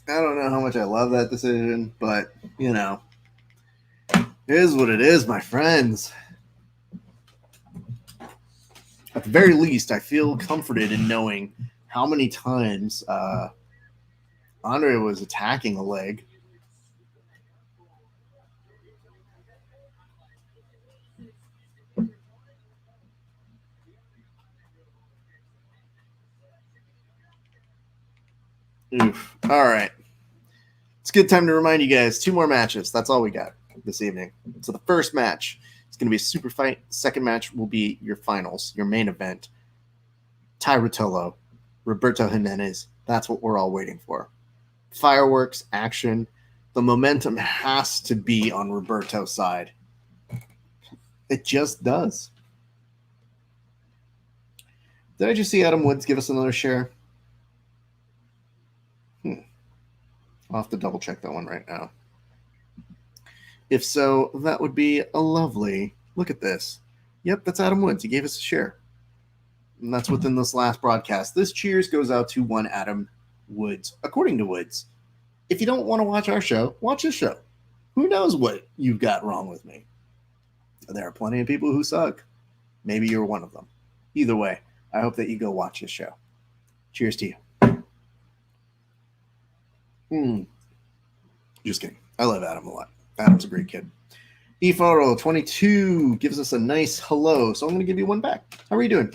I don't know how much I love that decision, but, you know, it is what it is, my friends. the very least, I feel comforted in knowing how many times Andre was attacking a leg. Oof. All right. It's a good time to remind you guys, 2 more matches. That's all we got this evening. So the first match is going to be a super fight. Second match will be your finals, your main event. Ty Ruotolo, Roberto Jimenez. That's what we're all waiting for. Fireworks, action. The momentum has to be on Roberto's side. It just does. Did I just see Adam Woods give us another share? I'll have to double check that one right now. If so, that would be a lovely. Look at this. Yep, that's Adam Woods. He gave us a share. And that's within this last broadcast. This cheers goes out to one Adam Woods, according to Woods. If you don't want to watch our show, watch this show. Who knows what you've got wrong with me? There are plenty of people who suck. Maybe you're one of them. Either way, I hope that you go watch this show. Cheers to you. Just kidding. I love Adam a lot. Adam's a great kid. Efaro22 gives us a nice hello, so I'm going to give you one back. How are you doing?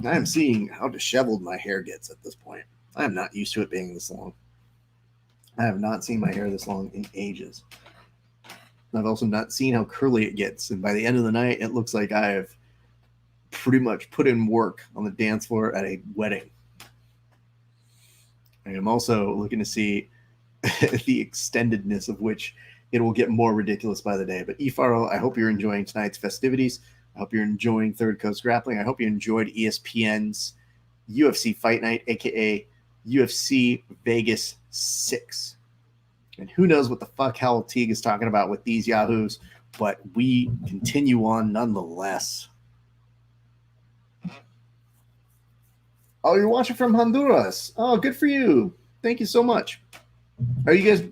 I am seeing how disheveled my hair gets at this point. I am not used to it being this long. I have not seen my hair this long in ages. I've also not seen how curly it gets, and by the end of the night, it looks like I have pretty much put in work on the dance floor at a wedding. I am also looking to see the extendedness of which it will get more ridiculous by the day. But Efaro, I hope you're enjoying tonight's festivities. I hope you're enjoying Third Coast Grappling. I hope you enjoyed ESPN's UFC Fight Night, aka UFC Vegas 6. And who knows what the fuck Hal Teague is talking about with these yahoos, but we continue on nonetheless. Oh, you're watching from Honduras. Oh, good for you. Thank you so much. Are you guys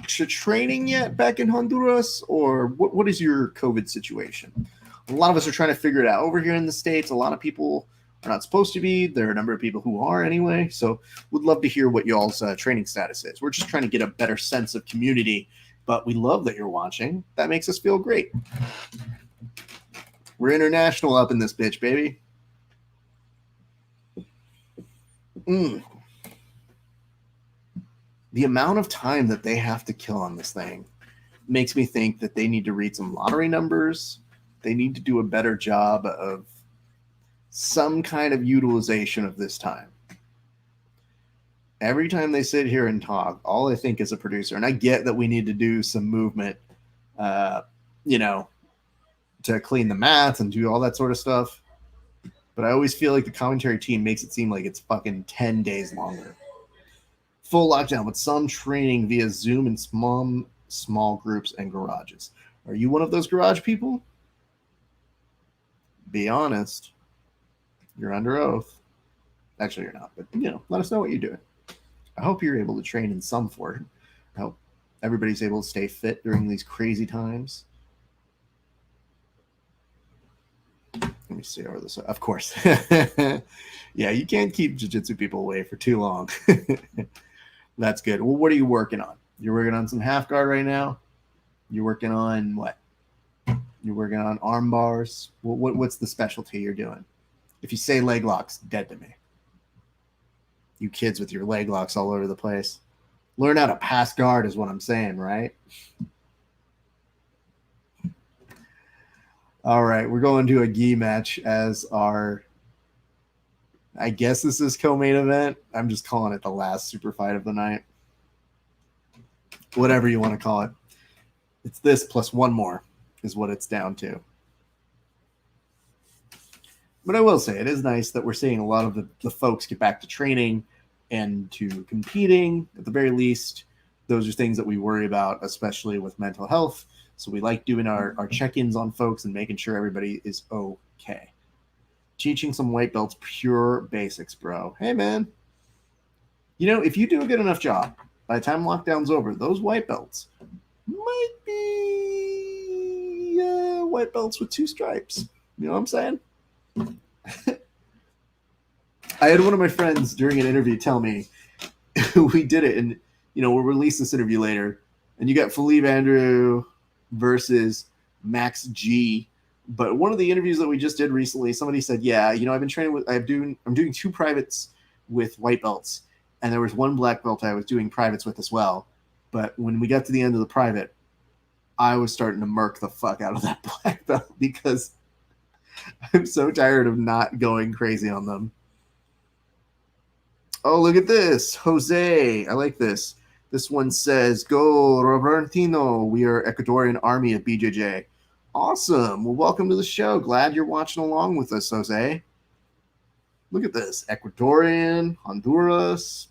training yet back in Honduras, or what is your COVID situation? A lot of us are trying to figure it out over here in the States. A lot of people are not supposed to be. There are a number of people who are anyway. So would love to hear what y'all's training status is. We're just trying to get a better sense of community, but we love that you're watching. That makes us feel great. We're international up in this bitch, baby. The amount of time that they have to kill on this thing makes me think that they need to read some lottery numbers. They need to do a better job of some kind of utilization of this time. Every time they sit here and talk, all I think is a producer, and I get that we need to do some movement, to clean the mats and do all that sort of stuff. But I always feel like the commentary team makes it seem like it's fucking 10 days longer. Full lockdown with some training via Zoom in small groups and garages. Are you one of those garage people? Be honest. You're under oath. Actually, you're not, but let us know what you're doing. I hope you're able to train in some form. I hope everybody's able to stay fit during these crazy times. Let me see over this. Of course. Yeah, you can't keep jiu-jitsu people away for too long. That's good. Well, what are you working on? You're working on some half guard right now? You're working on what? You're working on arm bars? What's the specialty you're doing? If you say leg locks, dead to me. You kids with your leg locks all over the place. Learn how to pass guard is what I'm saying, right? All right, we're going to a gi match as our, I guess this is co-main event. I'm just calling it the last super fight of the night. Whatever you want to call it. It's this plus one more is what it's down to. But I will say it is nice that we're seeing a lot of the folks get back to training and to competing. At the very least, those are things that we worry about, especially with mental health. So we like doing our check-ins on folks and making sure everybody is okay. Teaching some white belts, pure basics, bro. Hey, man. If you do a good enough job, by the time lockdown's over, those white belts might be white belts with 2 stripes. You know what I'm saying? I had one of my friends during an interview tell me we did it, and we'll release this interview later. And you got Philippe Andrew versus Max G. But one of the interviews that we just did recently, somebody said, "Yeah, I've been training with, I'm doing 2 privates with white belts, and there was 1 black belt I was doing privates with as well. But when we got to the end of the private, I was starting to murk the fuck out of that black belt because I'm so tired of not going crazy on them." Oh, look at this. Jose. I like this. This one says, "Go, Robertino. We are Ecuadorian Army at BJJ." Awesome. Well, welcome to the show. Glad you're watching along with us, Jose. Look at this. Ecuadorian, Honduras.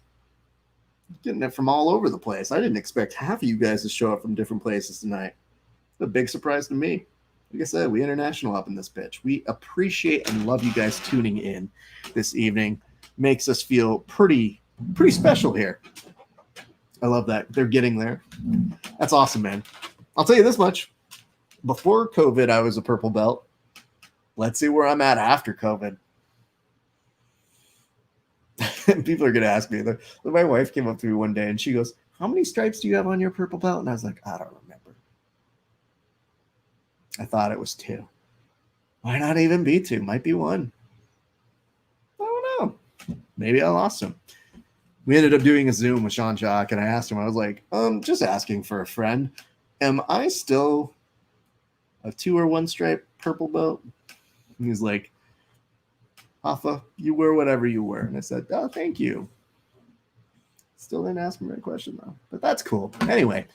Getting it from all over the place. I didn't expect half of you guys to show up from different places tonight. It's a big surprise to me. Like I said, we international up in this bitch. We appreciate and love you guys tuning in this evening. Makes us feel pretty special here. I love that. They're getting there. That's awesome, man. I'll tell you this much. Before COVID, I was a purple belt. Let's see where I'm at after COVID. People are going to ask me. My wife came up to me one day and she goes, "How many stripes do you have on your purple belt?" And I was like, "I don't remember. I thought it was 2. Why not even be 2? Might be 1. I don't know. Maybe I lost him." We ended up doing a Zoom with Sean Jock, and I asked him, I was like, just asking for a friend. Am I still a 2 or 1 stripe purple belt? And he's like, "Hoffa, you wear whatever you wear." And I said, "Oh, thank you." Still didn't ask me that question, though. But that's cool. Anyway,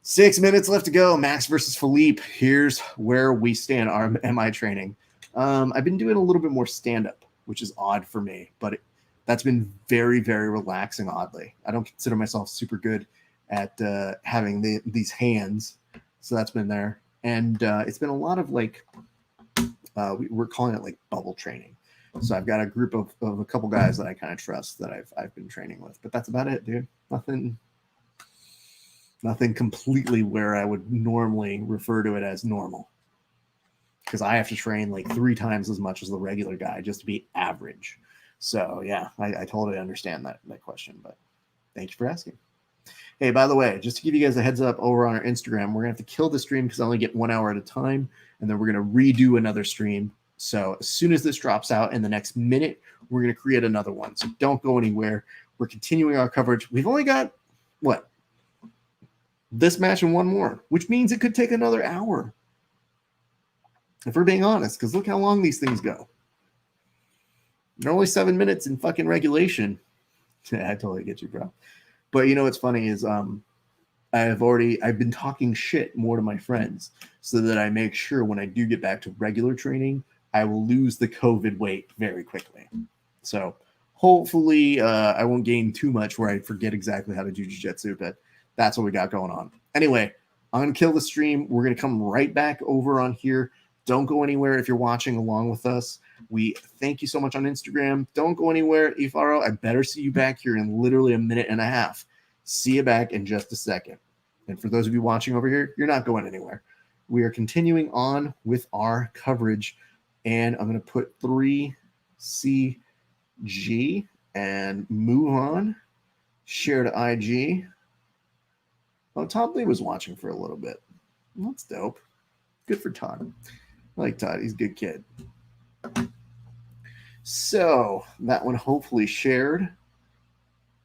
6 minutes left to go. Max versus Philippe. Here's where we stand. Our MI training. I've been doing a little bit more stand-up, which is odd for me, but that's been very, very relaxing, oddly. I don't consider myself super good at having these hands, so that's been there. And it's been a lot of like, we're calling it like bubble training. So I've got a group of a couple guys that I kind of trust that I've been training with. But that's about it, dude. Nothing completely where I would normally refer to it as normal. Because I have to train like 3 times as much as the regular guy just to be average. So yeah, I totally understand that question, but thank you for asking. Hey, by the way, just to give you guys a heads up over on our Instagram, we're gonna have to kill the stream because I only get 1 hour at a time, and then we're gonna redo another stream. So as soon as this drops out in the next minute, we're gonna create another one. So don't go anywhere. We're continuing our coverage. We've only got this match and 1 more, which means it could take another hour. If we're being honest, because look how long these things go. They're only 7 minutes in fucking regulation. I totally get you, bro. But you know what's funny is I've been talking shit more to my friends so that I make sure when I do get back to regular training, I will lose the COVID weight very quickly. So hopefully I won't gain too much where I forget exactly how to do jiu-jitsu, but that's what we got going on. Anyway, I'm going to kill the stream. We're going to come right back over on here. Don't go anywhere if you're watching along with us. We thank you so much on Instagram. Don't go anywhere. Ifaro, I better see you back here in literally a minute and a half. See you back in just a second. And for those of you watching over here, you're not going anywhere. We are continuing on with our coverage. And I'm going to put 3CG and move on. Share to IG. Oh, Todd Lee was watching for a little bit. That's dope. Good for Todd. I like Todd. He's a good kid. So that one hopefully shared.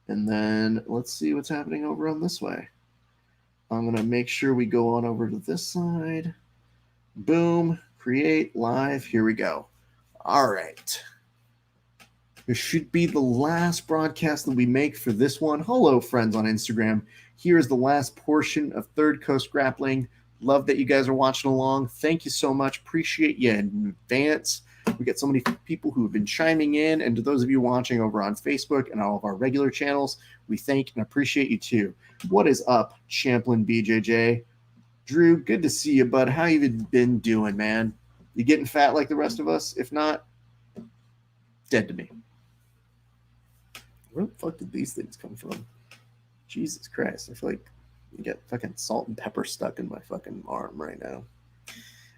And then let's see what's happening over on this way. I'm going to make sure we go on over to this side. Boom. Create live. Here we go. All right. This should be the last broadcast that we make for this one. Hello, friends on Instagram. Here is the last portion of Third Coast Grappling. Love that you guys are watching along. Thank you so much. Appreciate you in advance. We get so many people who have been chiming in. And to those of you watching over on Facebook and all of our regular channels, we thank and appreciate you too. What is up, Champlin BJJ? Drew, good to see you, bud. How you been doing, man? You getting fat like the rest of us? If not, dead to me. Where the fuck did these things come from? Jesus Christ. I feel like you get fucking salt and pepper stuck in my fucking arm right now.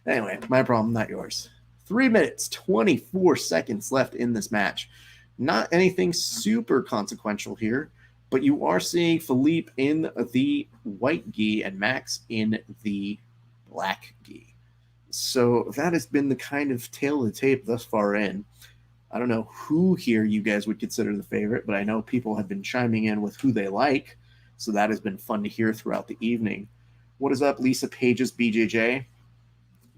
Anyway, my problem, not yours. 3 minutes, 24 seconds left in this match. Not anything super consequential here, but you are seeing Philippe in the white gi and Max in the black gi. So that has been the kind of tail of the tape thus far in. I don't know who here you guys would consider the favorite, but I know people have been chiming in with who they like. So that has been fun to hear throughout the evening. What is up, Lisa Pages, BJJ?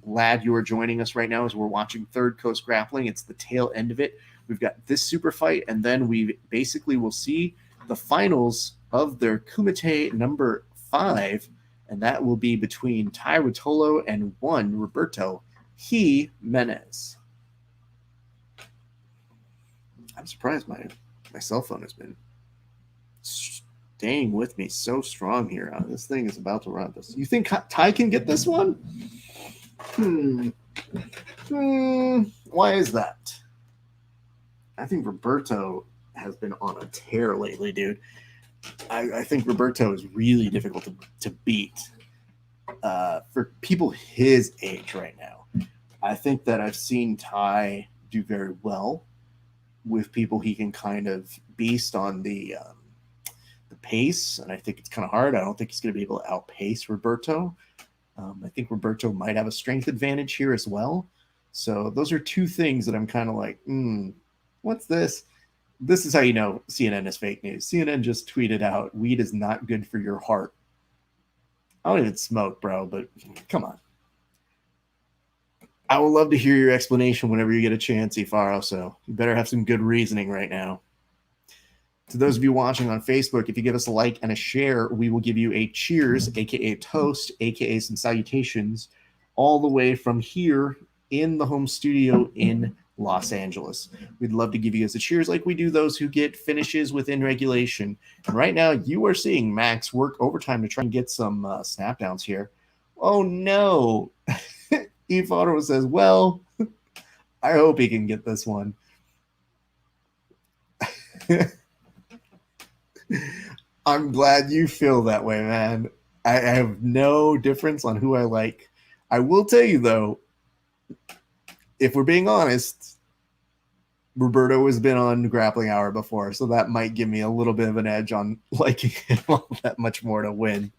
Glad you are joining us right now as we're watching Third Coast Grappling. It's the tail end of it. We've got this super fight, and then we basically will see the finals of their Kumite number 5, and that will be between Tai Rotolo and one Roberto Jimenez. I'm surprised my cell phone has been staying with me so strong here. This thing is about to run this. You think Tai can get this one? Why is that? I think Roberto has been on a tear lately, dude. I think Roberto is really difficult to beat for people his age right now. I think that I've seen Tai do very well with people he can kind of beast on the pace, and I think it's kind of hard. I don't think he's going to be able to outpace Roberto. I think Roberto might have a strength advantage here as well. So those are two things that I'm kind of like, what's this? This is how you know CNN is fake news. CNN just tweeted out, weed is not good for your heart. I don't even smoke, bro, but come on. I would love to hear your explanation whenever you get a chance, Ifaro, so you better have some good reasoning right now. To those of you watching on Facebook, if you give us a like and a share, we will give you a cheers, aka toast, aka some salutations, all the way from here in the home studio in Los Angeles. We'd love to give you guys a cheers like we do those who get finishes within regulation. And right now, you are seeing Max work overtime to try and get some snap downs here. Oh no! Eve Otto says, well, I hope he can get this one. I'm glad you feel that way, man. I have no difference on who I like. I will tell you, though, if we're being honest, Roberto has been on Grappling Hour before, so that might give me a little bit of an edge on liking him all that much more to win.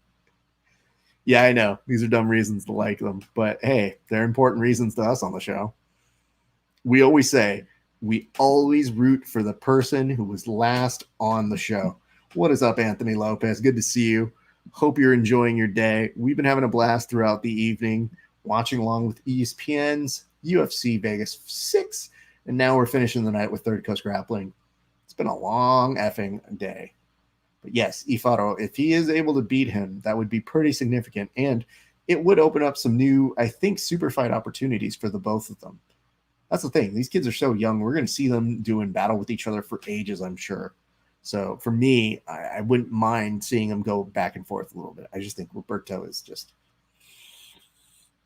Yeah, I know. These are dumb reasons to like them, but hey, they're important reasons to us on the show. We always say, we always root for the person who was last on the show. What is up, Anthony Lopez? Good to see you. Hope you're enjoying your day. We've been having a blast throughout the evening, watching along with ESPN's UFC Vegas 6, and now we're finishing the night with Third Coast Grappling. It's been a long effing day. But yes, Ifaro, if he is able to beat him, that would be pretty significant, and it would open up some new, I think, super fight opportunities for the both of them. That's the thing. These kids are so young. We're going to see them doing battle with each other for ages, I'm sure. So for me, I wouldn't mind seeing them go back and forth a little bit. I just think Roberto is just,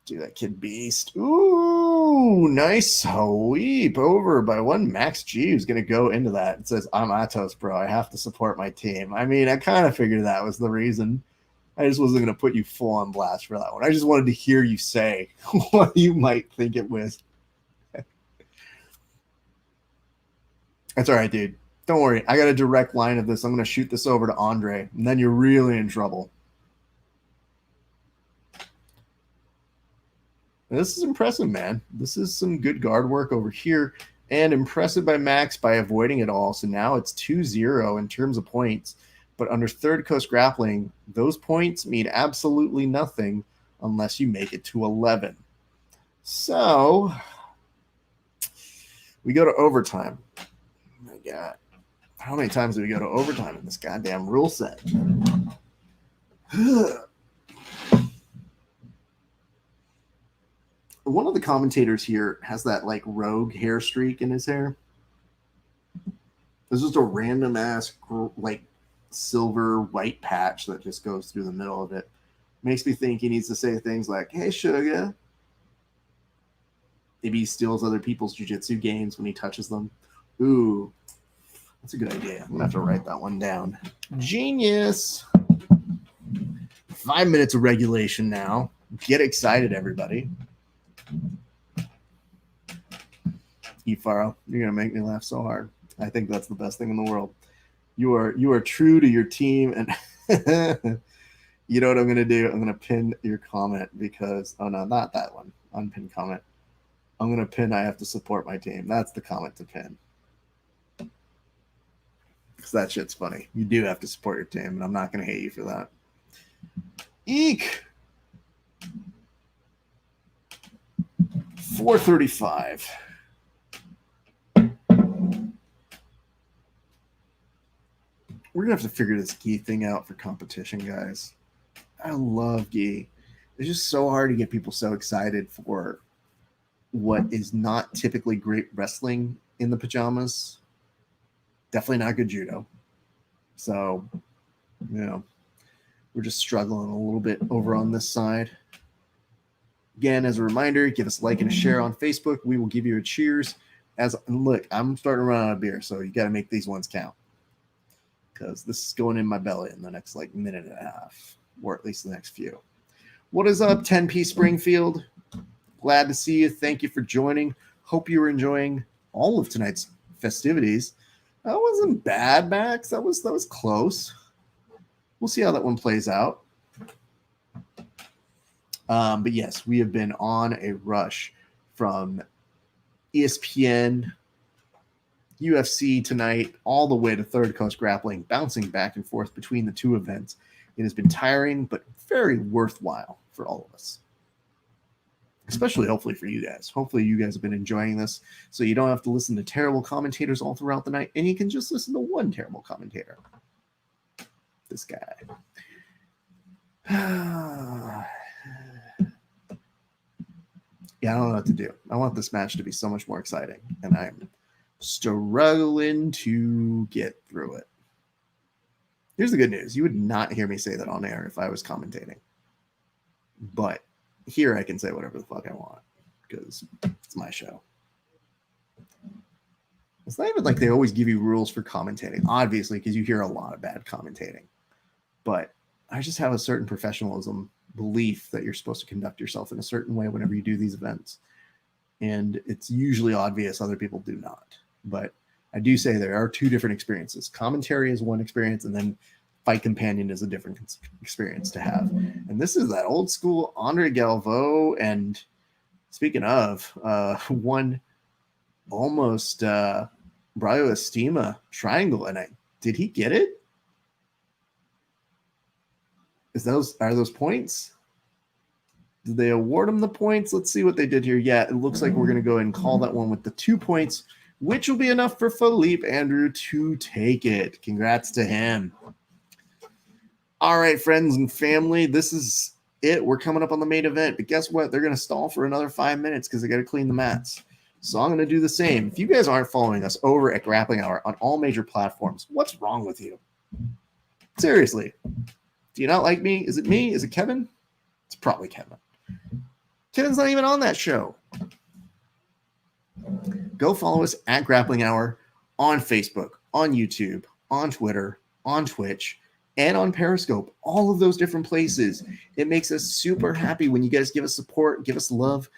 dude, that kid beast. Ooh, nice sweep over by one Max G, who's going to go into that. It says, I'm Atos, bro. I have to support my team. I mean, I kind of figured that was the reason. I just wasn't going to put you full on blast for that one. I just wanted to hear you say what you might think it was. That's all right, dude. Don't worry. I got a direct line of this. I'm going to shoot this over to Andre, and then you're really in trouble. This is impressive, man. This is some good guard work over here, and impressive by Max by avoiding it all. So now it's 2-0 in terms of points. But under Third Coast Grappling, those points mean absolutely nothing unless you make it to 11. So we go to overtime. Oh my God. How many times do we go to overtime in this goddamn rule set? One of the commentators here has that like rogue hair streak in his hair. There's just a random ass like silver white patch that just goes through the middle of it. Makes me think he needs to say things like, hey, sugar. Maybe he steals other people's jiu-jitsu games when he touches them. Ooh, that's a good idea. I'm going to have to write that one down. Genius. 5 minutes of regulation now. Get excited, everybody. Ifaro, you're gonna make me laugh so hard. I think that's the best thing in the world. You are true to your team, and you know what I'm gonna do? I'm gonna pin your comment because oh no, not that one. Unpin comment. I'm gonna pin. I have to support my team. That's the comment to pin. Because that shit's funny. You do have to support your team, and I'm not gonna hate you for that. Eek. 435. We're gonna have to figure this gi thing out for competition, guys. I love gi. It's just so hard to get people so excited for what is not typically great wrestling in the pajamas. Definitely not good judo. So, we're just struggling a little bit over on this side. Again, as a reminder, give us a like and a share on Facebook. We will give you a cheers. Look, I'm starting to run out of beer, so you got to make these ones count. Because this is going in my belly in the next minute and a half, or at least the next few. What is up, 10P Springfield? Glad to see you. Thank you for joining. Hope you were enjoying all of tonight's festivities. That wasn't bad, Max. That was close. We'll see how that one plays out. But yes, we have been on a rush from ESPN, UFC tonight, all the way to Third Coast Grappling, bouncing back and forth between the two events. It has been tiring, but very worthwhile for all of us. Especially, hopefully, for you guys. Hopefully, you guys have been enjoying this, so you don't have to listen to terrible commentators all throughout the night, and you can just listen to one terrible commentator. This guy. Yeah, I don't know what to do. I want this match to be so much more exciting, and I'm struggling to get through it. Here's the good news. You would not hear me say that on air if I was commentating. But here I can say whatever the fuck I want because it's my show. It's not even like they always give you rules for commentating, obviously, because you hear a lot of bad commentating. But I just have a certain professionalism belief that you're supposed to conduct yourself in a certain way whenever you do these events. And it's usually obvious other people do not. But I do say there are two different experiences. Commentary is one experience, and then Fight Companion is a different experience to have. And this is that old school Andre Galvo. And speaking of, one almost Braio Estima triangle. And did he get it? Are those points? Did they award him the points? Let's see what they did here. Yeah, it looks like we're going to go ahead and call that one with the 2 points, which will be enough for Philippe Andrew to take it. Congrats to him. All right, friends and family, this is it. We're coming up on the main event, but guess what? They're going to stall for another 5 minutes because they got to clean the mats. So I'm going to do the same. If you guys aren't following us over at Grappling Hour on all major platforms, what's wrong with you? Seriously. Do you not like me? Is it me? Is it Kevin? It's probably Kevin. Kevin's not even on that show. Go follow us at Grappling Hour on Facebook, on YouTube, on Twitter, on Twitch, and on Periscope. All of those different places. It makes us super happy when you guys give us support, give us love,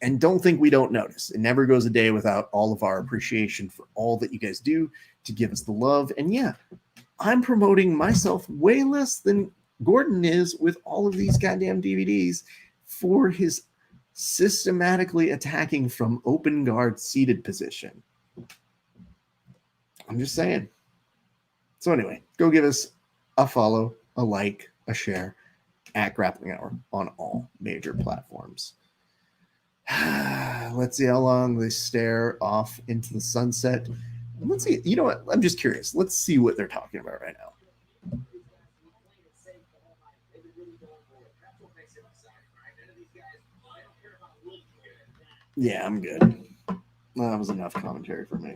and don't think we don't notice. It never goes a day without all of our appreciation for all that you guys do to give us the love. And yeah, I'm promoting myself way less than Gordon is with all of these goddamn DVDs for his systematically attacking from open guard seated position. I'm just saying. So anyway, go give us a follow, a like, a share at Grappling Hour on all major platforms. Let's see how long they stare off into the sunset. Let's see. You know what? I'm just curious. Let's see what they're talking about right now. Yeah, I'm good. That was enough commentary for me.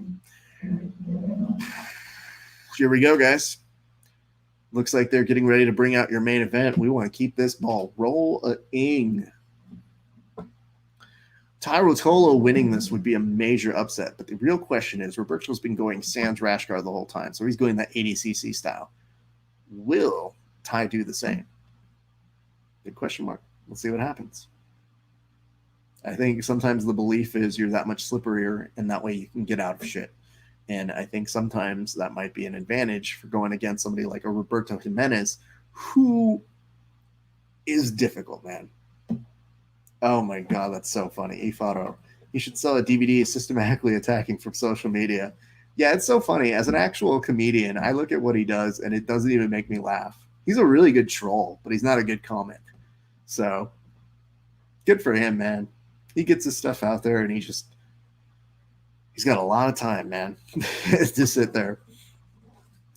Here we go, guys. Looks like they're getting ready to bring out your main event. We want to keep this ball rolling. Tyro Tolo winning this would be a major upset, but the real question is, Roberto's been going Sans Rashguard the whole time, so he's going that 80cc style. Will Ty do the same? Big question mark. We'll see what happens. I think sometimes the belief is you're that much slipperier, and that way you can get out of shit. And I think sometimes that might be an advantage for going against somebody like a Roberto Jimenez, who is difficult, man. Oh my god, that's so funny. Ifaro. He should sell a DVD systematically attacking from social media. Yeah, it's so funny. As an actual comedian, I look at what he does and it doesn't even make me laugh. He's a really good troll, but he's not a good comic. So good for him, man. He gets his stuff out there and he's got a lot of time, man, to sit there.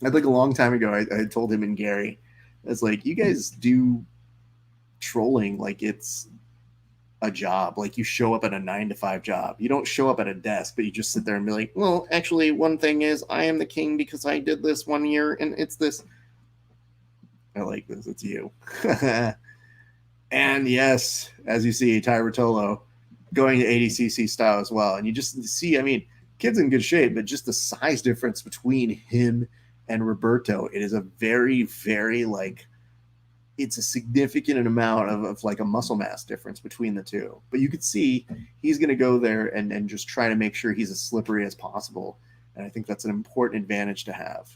I think a long time ago I told him and Gary, it's like, you guys do trolling like it's a job. Like you show up at a 9 to 5 job. You don't show up at a desk, but you just sit there and be like, well, actually, one thing is I am the king because I did this one year and it's this. I like this. It's you. And yes, as you see, Ty Rotolo going to ADCC style as well. And you just see, I mean, kid's in good shape, but just the size difference between him and Roberto, it is a very, very like, it's a significant amount of like a muscle mass difference between the two. But you could see he's going to go there and just try to make sure he's as slippery as possible. And I think that's an important advantage to have.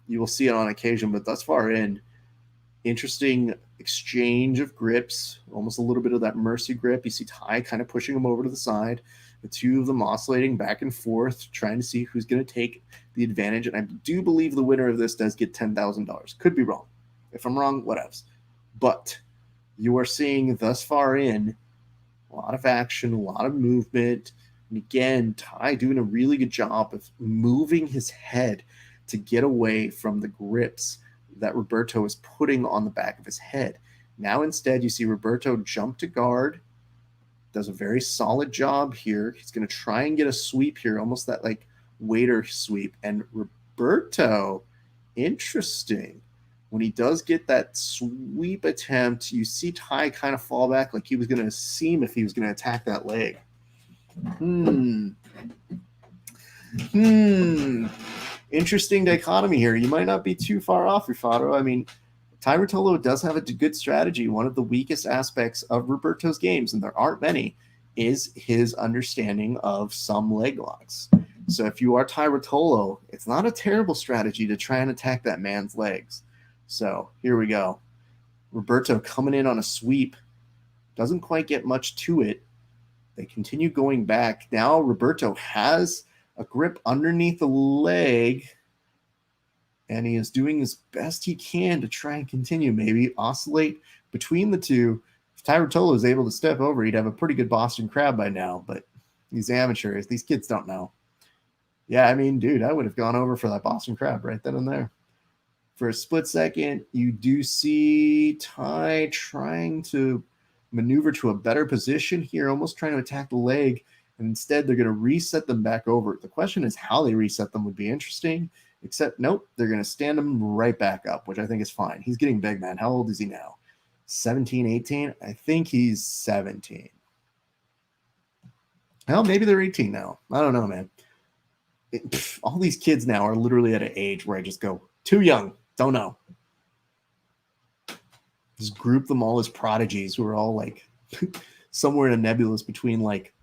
You will see it on occasion, but thus far in, interesting exchange of grips, almost a little bit of that mercy grip. You see Ty kind of pushing him over to the side, the two of them oscillating back and forth, trying to see who's going to take the advantage. And I do believe the winner of this does get $10,000. Could be wrong. If I'm wrong, whatevs. But you are seeing thus far in a lot of action, a lot of movement. And again, Ty doing a really good job of moving his head to get away from the grips that Roberto is putting on the back of his head. Now instead, you see Roberto jump to guard, does a very solid job here. He's going to try and get a sweep here, almost that like waiter sweep. And Roberto, interesting. When he does get that sweep attempt, you see Ty kind of fall back like he was going to seem if he was going to attack that leg. Interesting dichotomy here. You might not be too far off, Rifado. I mean, Ty Rotolo does have a good strategy. One of the weakest aspects of Roberto's games, and there aren't many, is his understanding of some leg locks. So if you are Ty Rotolo, it's not a terrible strategy to try and attack that man's legs. So here we go. Roberto coming in on a sweep. Doesn't quite get much to it. They continue going back. Now Roberto has a grip underneath the leg, and he is doing as best he can to try and continue, maybe oscillate between the two. If Ty Rotolo is able to step over, he'd have a pretty good Boston Crab by now, but these amateurs, these kids don't know. Yeah, I mean, dude, I would have gone over for that Boston Crab right then and there. For a split second, you do see Ty trying to maneuver to a better position here, almost trying to attack the leg, and instead they're going to reset them back over. The question is how they reset them would be interesting, except nope, they're going to stand them right back up, which I think is fine. He's getting big, man. How old is he now? 17, 18? I think he's 17. Hell, maybe they're 18 now. I don't know, man. All these kids now are literally at an age where I just go, too young. Don't know. Just group them all as prodigies who are all like somewhere in a nebulous between like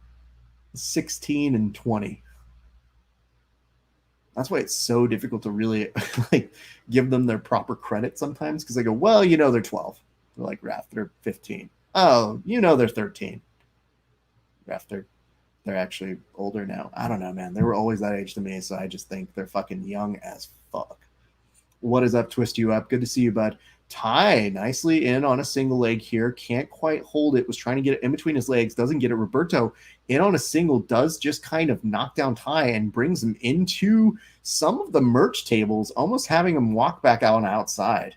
16 and 20. That's why it's so difficult to really like give them their proper credit sometimes, because they go, well, you know, they're 12. They're like, Raph, they're 15. Oh, you know, they're 13. Raph, they're actually older now. I don't know, man. They were always that age to me, so I just think they're fucking young as fuck. What is up, Twist You Up? Good to see you, bud. Ty nicely in on a single leg here. Can't quite hold it. Was trying to get it in between his legs. Doesn't get it. Roberto in on a single does just kind of knock down Ty and brings him into some of the merch tables, almost having him walk back out on outside.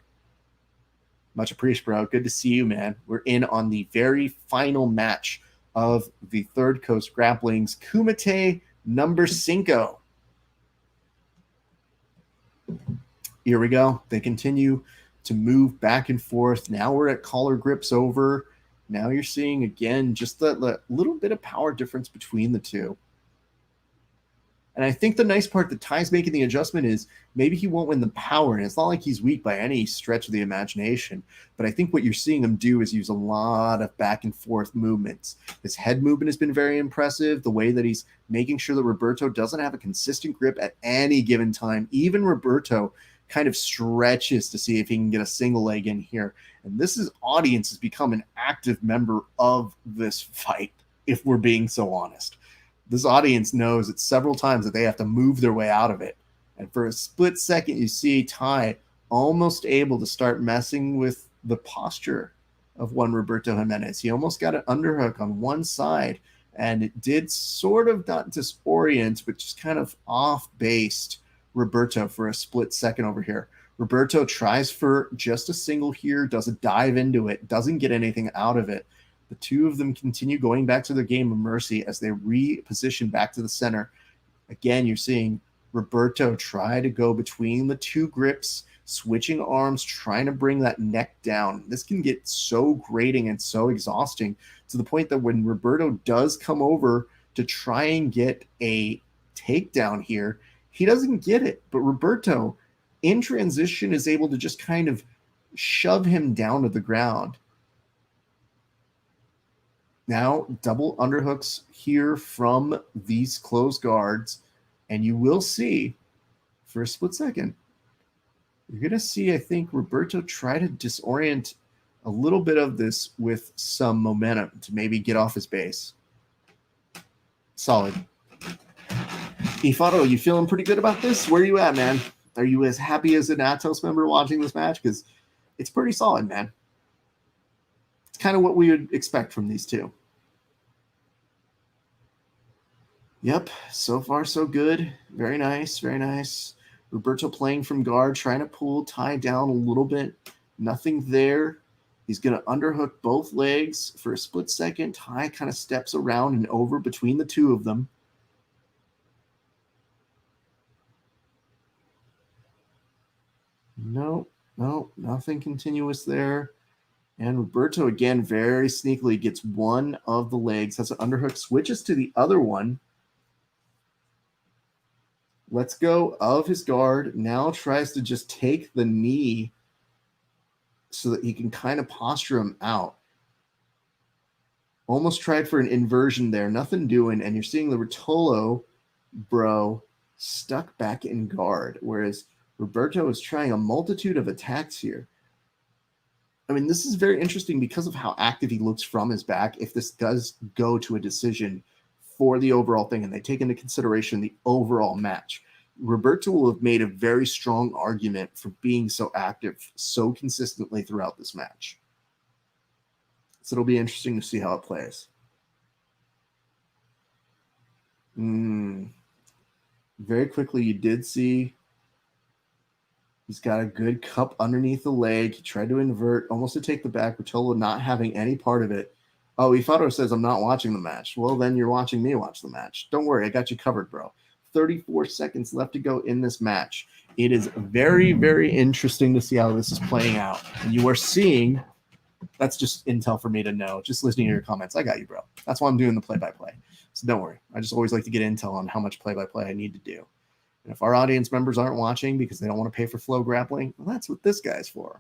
Much appreciated, bro. Good to see you, man. We're in on the very final match of the Third Coast Grappling's Kumite number 5. Here we go. They continue to move back and forth. Now we're at collar grips over. Now you're seeing, again, just the little bit of power difference between the two. And I think the nice part that Ty's making the adjustment is maybe he won't win the power, and it's not like he's weak by any stretch of the imagination. But I think what you're seeing him do is use a lot of back and forth movements. His head movement has been very impressive. The way that he's making sure that Roberto doesn't have a consistent grip at any given time. Even Roberto kind of stretches to see if he can get a single leg in here. And audience has become an active member of this fight, if we're being so honest. This audience knows it several times that they have to move their way out of it. And for a split second, you see Ty almost able to start messing with the posture of one Roberto Jimenez. He almost got an underhook on one side, and it did sort of not disorient, but just kind of off-based Roberto for a split second over here. Roberto tries for just a single here, doesn't dive into it, doesn't get anything out of it. The two of them continue going back to their game of mercy as they reposition back to the center. Again, you're seeing Roberto try to go between the two grips, switching arms, trying to bring that neck down. This can get so grating and so exhausting to the point that when Roberto does come over to try and get a takedown here, he doesn't get it. But Roberto, in transition, is able to just kind of shove him down to the ground. Now, double underhooks here from these closed guards, and you will see, for a split second, you're going to see, I think, Roberto try to disorient a little bit of this with some momentum to maybe get off his base. Solid. Ifado, you feeling pretty good about this? Where are you at, man? Are you as happy as an Atos member watching this match? Because it's pretty solid, man. It's kind of what we would expect from these two. Yep, so far so good. Very nice, very nice. Roberto playing from guard, trying to pull Ty down a little bit. Nothing there. He's going to underhook both legs for a split second. Ty kind of steps around and over between the two of them. No, nothing continuous there. And Roberto, again, very sneakily gets one of the legs, has an underhook, switches to the other one. Lets go of his guard, now tries to just take the knee so that he can kind of posture him out. Almost tried for an inversion there, nothing doing, and you're seeing the Rotolo bro stuck back in guard, whereas Roberto is trying a multitude of attacks here. I mean, this is very interesting because of how active he looks from his back. If this does go to a decision for the overall thing and they take into consideration the overall match, Roberto will have made a very strong argument for being so active so consistently throughout this match. So it'll be interesting to see how it plays. Very quickly, you did see he's got a good cup underneath the leg. He tried to invert, almost to take the back. Rotolo not having any part of it. Oh, Ifado says, I'm not watching the match. Well, then you're watching me watch the match. Don't worry, I got you covered, bro. 34 seconds left to go in this match. It is very, very interesting to see how this is playing out. And you are seeing, that's just intel for me to know. Just listening to your comments. I got you, bro. That's why I'm doing the play-by-play. So don't worry. I just always like to get intel on how much play-by-play I need to do. And if our audience members aren't watching because they don't want to pay for Flow Grappling, well, that's what this guy's for.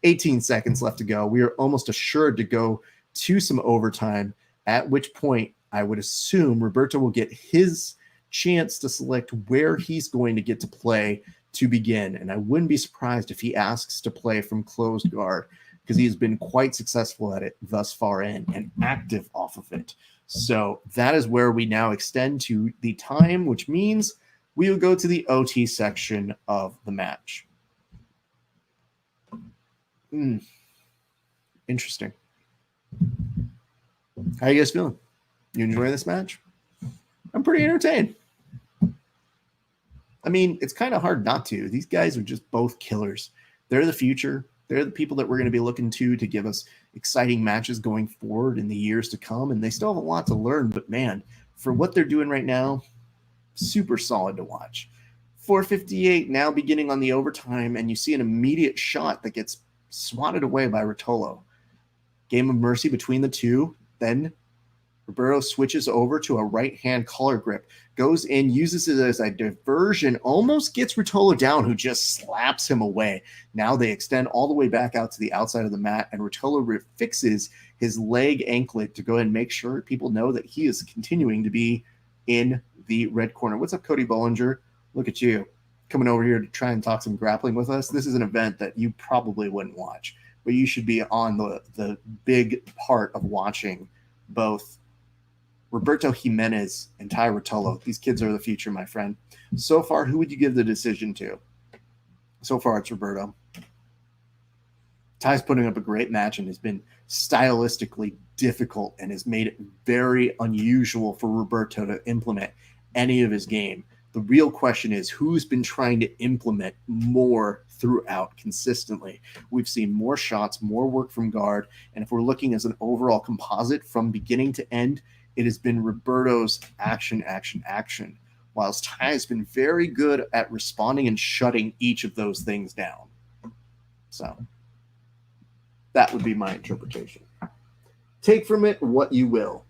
18 seconds left to go. We are almost assured to go to some overtime, at which point I would assume Roberto will get his chance to select where he's going to get to play to begin. And I wouldn't be surprised if he asks to play from closed guard because he has been quite successful at it thus far in and active off of it. So that is where we now extend to the time, which means we will go to the OT section of the match. Interesting. How are you guys feeling? You enjoy this match? I'm pretty entertained. I mean, it's kind of hard not to. These guys are just both killers. They're the future. They're the people that we're going to be looking to give us exciting matches going forward in the years to come. And they still have a lot to learn. But, man, for what they're doing right now, super solid to watch. 4:58 now beginning on the overtime, and you see an immediate shot that gets swatted away by Rotolo. Game of mercy between the two. Then Roberto switches over to a right-hand collar grip, goes in, uses it as a diversion, almost gets Ruotolo down, who just slaps him away. Now they extend all the way back out to the outside of the mat, and Ruotolo fixes his leg anklet to go ahead and make sure people know that he is continuing to be in the red corner. What's up, Cody Bollinger? Look at you coming over here to try and talk some grappling with us. This is an event that you probably wouldn't watch, but you should be on the big part of watching both Roberto Jimenez and Tai Ruotolo. These kids are the future, my friend. So far, who would you give the decision to? So far, it's Roberto. Tai's putting up a great match and has been stylistically difficult and has made it very unusual for Roberto to implement any of his game. The real question is who's been trying to implement more throughout consistently. We've seen more shots, more work from guard, and if we're looking as an overall composite from beginning to end, it has been Roberto's action, whilst Tai has been very good at responding and shutting each of those things down. So that would be my interpretation. Take from it what you will.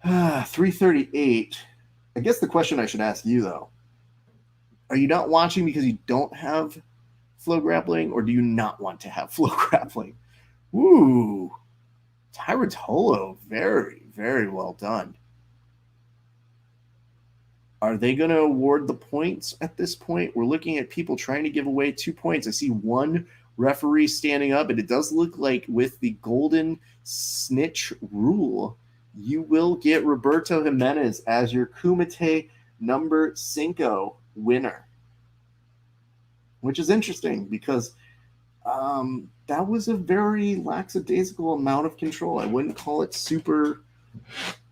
338. I guess the question I should ask you, though, are you not watching because you don't have flow grappling, or do you not want to have flow grappling? Ooh. Tai Ruotolo, very, very well done. Are they going to award the points at this point? We're looking at people trying to give away 2 points. I see one referee standing up, and it does look like with the golden snitch rule, you will get Roberto Jimenez as your Kumite number 5 winner, which is interesting because that was a very lackadaisical amount of control. I wouldn't call it super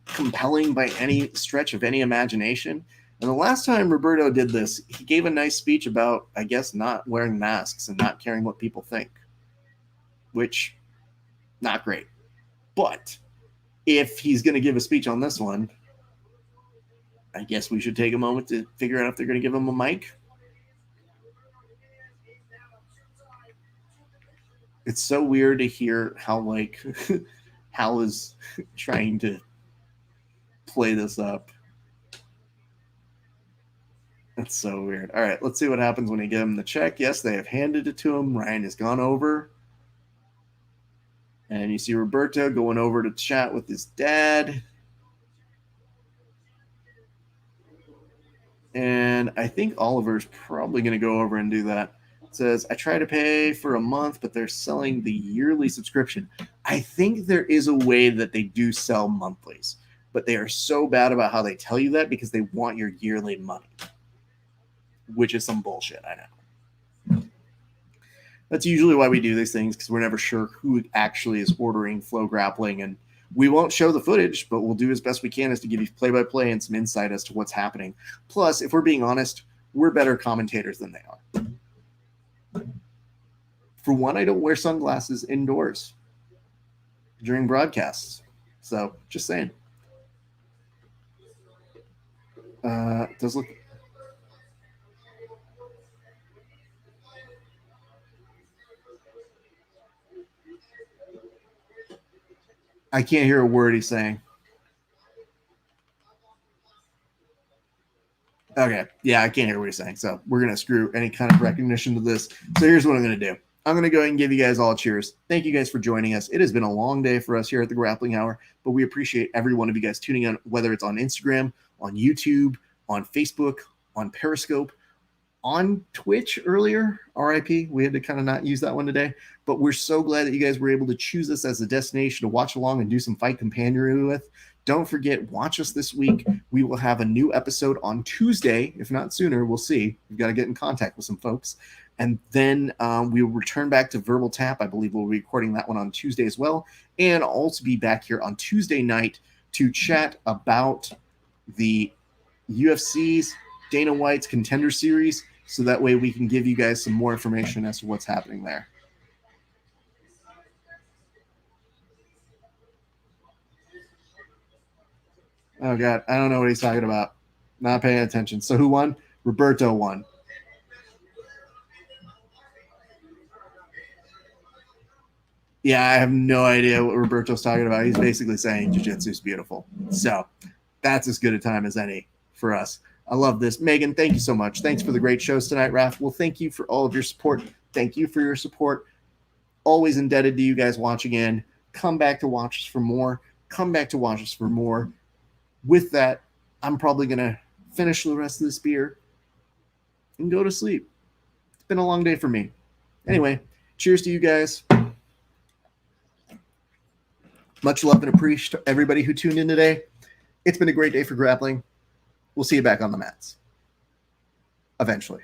compelling by any stretch of any imagination. And the last time Roberto did this, he gave a nice speech about, I guess, not wearing masks and not caring what people think, which, not great. But if he's going to give a speech on this one, I guess we should take a moment to figure out if they're going to give him a mic. It's so weird to hear how, like, Hal is trying to play this up. That's so weird. All right, let's see what happens when they give him the check. Yes, they have handed it to him. Ryan has gone over. And you see Roberto going over to chat with his dad. And I think Oliver's probably going to go over and do that. It says, I try to pay for a month, but they're selling the yearly subscription. I think there is a way that they do sell monthlies, but they are so bad about how they tell you that because they want your yearly money, which is some bullshit, I know. That's usually why we do these things, because we're never sure who actually is ordering flow grappling, and we won't show the footage, but we'll do as best we can as to give you play-by-play and some insight as to what's happening. Plus, if we're being honest, we're better commentators than they are. For one, I don't wear sunglasses indoors during broadcasts. So, just saying. It does look... I can't hear a word he's saying. Okay. Yeah, I can't hear what he's saying. So we're going to screw any kind of recognition to this. So here's what I'm going to do. I'm going to go ahead and give you guys all cheers. Thank you guys for joining us. It has been a long day for us here at the Grappling Hour, but we appreciate every one of you guys tuning in, whether it's on Instagram, on YouTube, on Facebook, on Periscope, on Twitch earlier. RIP. We had to kind of not use that one today, but we're so glad that you guys were able to choose us as a destination to watch along and do some fight companionry with. Don't forget, watch us this week. We will have a new episode on Tuesday, if not sooner. We'll see. We've got to get in contact with some folks. And then we will return back to Verbal Tap. I believe we'll be recording that one on Tuesday as well. And I'll also be back here on Tuesday night to chat about the UFC's Dana White's Contender Series, so that way we can give you guys some more information as to what's happening there. Oh, God. I don't know what he's talking about. Not paying attention. So who won? Roberto won. Yeah, I have no idea what Roberto's talking about. He's basically saying jiu-jitsu is beautiful. So that's as good a time as any for us. I love this. Megan, thank you so much. Thanks for the great shows tonight, Raph. Well, thank you for all of your support. Thank you for your support. Always indebted to you guys watching in. Come back to watch us for more. Come back to watch us for more. With that, I'm probably going to finish the rest of this beer and go to sleep. It's been a long day for me. Anyway, cheers to you guys. Much love and appreciation to everybody who tuned in today. It's been a great day for grappling. We'll see you back on the mats eventually.